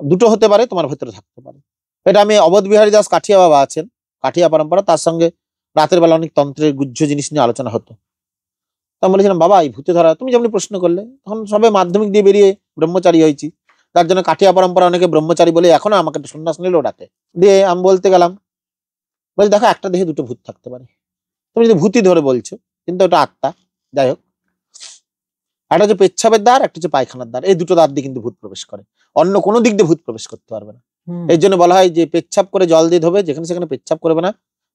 দুটো হতে পারে, তোমার ভেতরে থাকতে পারে। এটা আমি অবধ বিহারী দাস কাঠিয়া বাবা আছেন, কাঠিয়া পরম্পরা, তার সঙ্গে রাতের বেলা অনেক তন্ত্রের গুহ্য জিনিস নিয়ে আলোচনা হতো। তখন বলেছিলাম বাবা এই ভূতে ধরা, তুমি যেমনি প্রশ্ন করলে, তখন সবে মাধ্যমিক দিয়ে বেরিয়ে ব্রহ্মচারী হয়েছি, তার জন্য কাঠিয়া পরম্পরা অনেকে ব্রহ্মচারী বলে এখনো আমাকে সন্ন্যাস নিলেও ডাকে। দিয়ে আমি বলতে গেলাম, বলছি দেখো একটা দেহে দুটো ভূত থাকতে পারে, তুমি যদি ভূতই ধরে বলছো, কিন্তু ওটা আত্মা, যাই হোক, একটা হচ্ছে পেচ্ছাবের দ্বার, একটা হচ্ছে পায়খানার দ্বার, এই দুটো দ্বার দিয়ে কিন্তু ভূত প্রবেশ করে, অন্য কোনো দিক দিয়ে ভূত প্রবেশ করতে পারবে না। এর জন্য বলা হয় যে পেচ্ছাপ করে জল দিয়ে ধোবে, যেখানে সেখানে পেচ্ছাপ করবে না,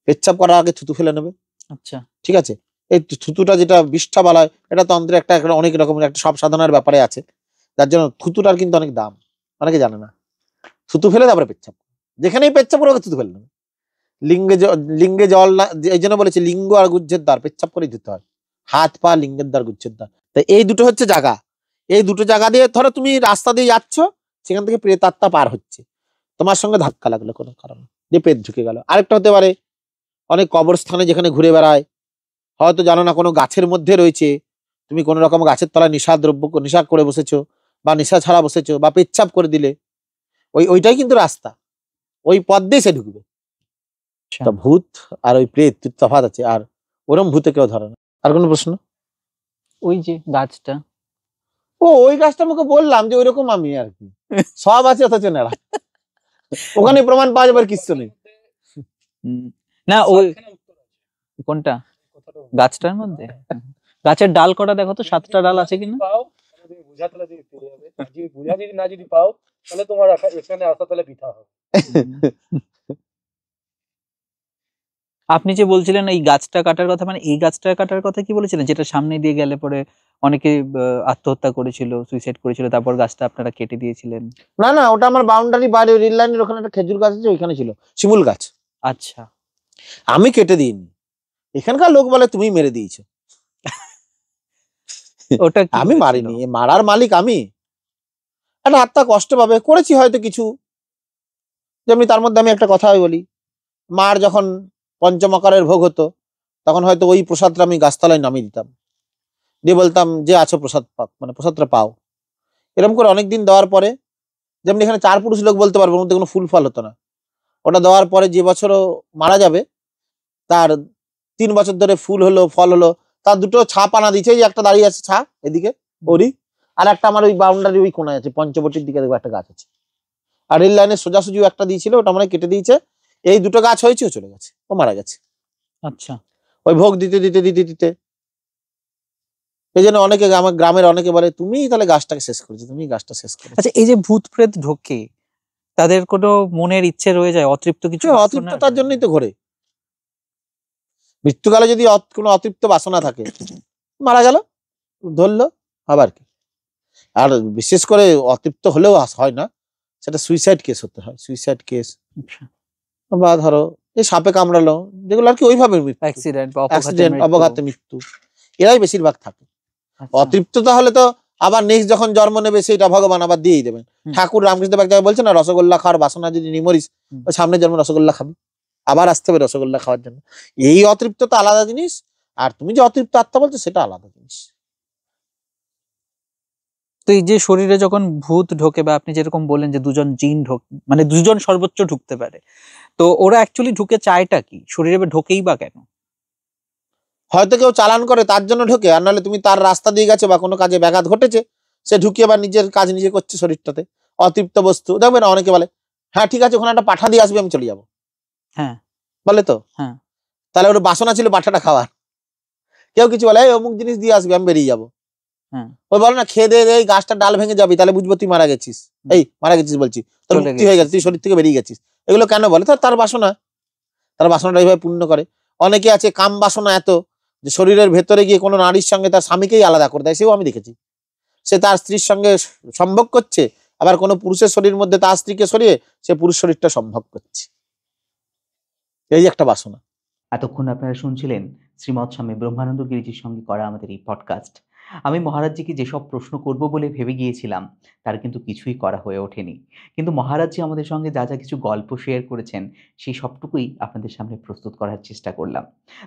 পেচ্ছাপ করার আগে থুতু ফেলে নেবে। আচ্ছা, ঠিক আছে, এই থুতুটা যেটা বিষ্ঠা বলা হয়, এটা তন্ত্রে একটা অনেক রকমের একটা সব সাধনার ব্যাপারে আছে, যার জন্য থুতুটার কিন্তু অনেক দাম, অনেকে জানে না। থুতু ফেলে তারপরে পেচ্ছাপ, যেখানেই পেচ্ছাপ করে থুতু ফেলে নেবে। লিঙ্গে জল না, এই জন্য বলেছে লিঙ্গ আর গুজ্জের দ্বার পেচ্ছাপ করেই ধুতে হয়, হাত পা লিঙ্গের দ্বার গুজ্জের দ্বার। তাই এই দুটো হচ্ছে জায়গা, এই দুটো জায়গা দিয়ে ধরো তুমি রাস্তা দিয়ে যাচ্ছ, সেখান থেকে প্রেতাত্মা পার হচ্ছে, তোমার সঙ্গে ধাক্কা লাগলো কোনো কারণে, যে পেট ঢুকে গেল। আরেকটা হতে পারে অনেক কবরস্থানে যেখানে ঘুরে বেড়ায়, হয়তো জানো না কোনো গাছের মধ্যে রয়েছে, তুমি কোনো রকম গাছের তলায় নেশা করে বসেছো, বা নেশা ছাড়া বসেছো, বা পেচ্ছাপ করে দিলে, ওইটাই কিন্তু রাস্তা, ওই পথ দিয়ে সে ঢুকবে। আচ্ছা। তা ভূত আর ওই প্রেত তফাৎ আছে, আর ওরম ভূতে কেউ ধরে না। আর কোনো প্রশ্ন? ওই যে গাছটা, ওই গাছটা আমাকে বললাম যে ওইরকম আমি আর কি, সব আছে অথচ নেড়া, ওখানে প্রমাণ পাওয়া যাবে, কিছু নেই। না ওই কোনটা গাছটার মধ্যে, গাছের ডাল কটা দেখো তো, 7টা ডাল আছে কিনা। যদি না যদি পাও, তাহলে তোমার এখানে আসা তাহলে বৃথা হবে। আপনি যে বলছিলেন এই গাছটা কাটার কথা, মানে এই গাছটা কাটার কথা কি বলেছিলেন, যেটা সামনে দিয়ে গেলে পরে অনেকে আত্মহত্যা করেছিল, সুইসাইড করেছিল, তারপর গাছটা আপনারা কেটে দিয়েছিলেন? না না, ওটা আমার বাউন্ডারি বাইরে রেল লাইনের ওখানে একটা খেজুর গাছ আছে, ওইখানে ছিল শিমুল গাছ, আচ্ছা, আমি কেটে দিইনি। এখানকার লোক বলে তুমি মেরে দিয়েছো, ওটা কি আমি হয়েছিল? মারিনি, এ মারার মালিক আমি। একটা আত্মা কষ্ট পাবে, করেছি হয়তো কিছু। যেমনি তার মধ্যে আমি একটা কথা বলি, মার যখন পঞ্চমকারের ভোগ হতো, তখন হয়তো ওই প্রসাদটা আমি গাছতলায় নামিয়ে দিতাম, দিয়ে বলতাম যে আছো প্রসাদ পাক, মানে প্রসাদটা পাও। এরকম করে অনেকদিন দেওয়ার পরে, যেমনি এখানে 4 পুরুষ লোক বলতে পারবো, ওর মধ্যে কোনো ফুল ফল হতো না। ওটা দেওয়ার পরে যে বছরও মারা যাবে, তার 3 বছর ধরে ফুল হলো ফল হলো, তার দুটো ছাপ আনা দিচ্ছে, এই একটা দাঁড়িয়ে আছে ছা এদিকে ওরই, আর একটা আমার ওই বাউন্ডারি ওই কোনায় আছে, পঞ্চবটির দিকে দেখবো একটা গাছ আছে, আর রেল লাইনের সোজাসুজিও একটা দিয়েছিল, ওটা মানে কেটে দিয়েছে। এই দুটো গাছ হয়েছে, ও চলে গেছে, ও মারা গেছে। আচ্ছা, ওই ভোগ দিতে দিতে দিতে দিতে, এই জন্য অনেকে আমার গ্রামের অনেকে বলে তুমি তাহলে গাছটাকে শেষ করেছো, তুমি গাছটা শেষ করেছো। আচ্ছা, এই যে ভূত প্রেত ঢোকে, তাদের কোনো মনের ইচ্ছে রয়ে যায়, অতৃপ্ত কিছু অতৃপ্ততার জন্যই তো ঘোরে। মৃত্যুকালে যদি কোনো অতৃপ্ত বাসনা থাকে, মারা গেল, ধরলো, আবার কি। আর বিশেষ করে অতৃপ্ত হলেও হয় না, সেটা সুইসাইড কেস হতে হয়, সুইসাইড কেস, বা ধরো এই সাপে কামড়ালো, যেগুলো আর কি ওইভাবে অ্যাক্সিডেন্ট বা অ্যাক্সিডেন্ট অবঘাতে মৃত্যু, এরাই বেশিরভাগ থাকে। অতৃপ্ততা হলে তো আবার নেক্সট যখন জন্ম নেবে সেটা ভগবান আবার দিয়েই দেবেন। ঠাকুর রামকৃষ্ণ এক জায়গায় বলছে না, রসগোল্লা খাওয়ার বাসনা যদি নিমরিস, ওই সামনে জন্ম রসগোল্লা খাবি, আবার আসতে হবে রসগোল্লা খাওয়ার জন্য। এই অতৃপ্ততা আলাদা জিনিস, আর তুমি যে অতৃপ্ত আত্মা বলছো সেটা আলাদা জিনিস। তো এই যে শরীরে যখন ভূত ঢোকে, বা আপনি যেরকম বললেন যে দুজন জিন মানে দুজন সর্বোচ্চ ঢুকতে পারে, তো ওরা অ্যাকচুয়ালি ঢুকে চায়টা কি, শরীরে ঢোকেই বা কেন? হয়তো কেউ চালান করে তার জন্য ঢোকে, আর নাহলে তুমি তার রাস্তা দিয়ে গেছো বা কোনো কাজে ব্যাঘাত ঘটেছে, সে ঢুকিয়ে বা নিজের কাজ নিজে করছে শরীরটাতে, অতৃপ্ত বস্তু। দেখবে না অনেকে বলে হ্যাঁ ঠিক আছে ওখানে একটা পাঠা দিয়ে আসবে, আমি চলে যাবো, হ্যাঁ বলে তো, হ্যাঁ, তাহলে ওর বাসনা ছিল পাঠাটা খাওয়ার। কেউ কিছু বলে এই অমুক জিনিস দিয়ে আসবে, আমি বেরিয়ে যাবো। হ্যাঁ, ওই বলে না খেয়ে দিয়ে এই গাছটা ডাল ভেঙে যাবি, তাহলে বুঝবো তুই মারা গেছিস, এই মারা গেছিস বলছি, তোর চলে মুক্তি হয়ে গেছে, তুই শরীর থেকে বেরিয়ে গেছিস। এগুলো কেন বলে? তার বাসনা, তার বাসনাটা এইভাবে পূর্ণ করে। অনেকে আছে কাম বাসনা এত, যে শরীরের ভেতরে গিয়ে কোনো নারীর সঙ্গে তার স্বামীকেই আলাদা করে দেয়, সেও আমি দেখেছি। সে তার স্ত্রীর সঙ্গে সম্ভোগ করছে, আবার কোনো পুরুষের শরীরের মধ্যে তার স্ত্রীকে সরিয়ে সে পুরুষ শরীরটা সম্ভোগ করছে, এই একটা বাসনা। এতক্ষণ আপনারা শুনছিলেন শ্রীমৎ স্বামী ব্রহ্মানন্দ গিরিজির সঙ্গে করা আমাদের এই পডকাস্ট। আমি মহারাজজিকে যেসব প্রশ্ন করব বলে ভেবে গিয়েছিলাম, তার কিন্তু কিছুই করা হয়ে ওঠেনি। কিন্তু মহারাজজি আমাদের সঙ্গে যা যা কিছু গল্প শেয়ার করেছেন, সেই সবটুকুই আপনাদের সামনে প্রস্তুত করার চেষ্টা করলাম।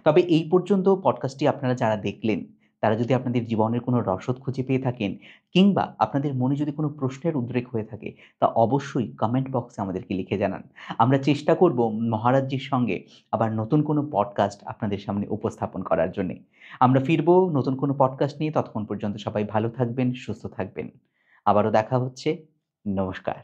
তবে এই পর্যন্ত পডকাস্টটি আপনারা যারা দেখলেন, তারা যদি আপনাদের জীবনের কোনো রসদ খুঁজে পেয়ে থাকেন, কিংবা আপনাদের মনে যদি কোনো প্রশ্নের উদ্রেক হয়ে থাকে, তা অবশ্যই কমেন্ট বক্সে আমাদেরকে লিখে জানান। আমরা চেষ্টা করব মহারাজজির সঙ্গে আবার নতুন কোনো পডকাস্ট আপনাদের সামনে উপস্থাপন করার জন্যে। আমরা ফিরবো নতুন কোনো পডকাস্ট নিয়ে। ততক্ষণ পর্যন্ত সবাই ভালো থাকবেন, সুস্থ থাকবেন। আবারও দেখা হচ্ছে। নমস্কার।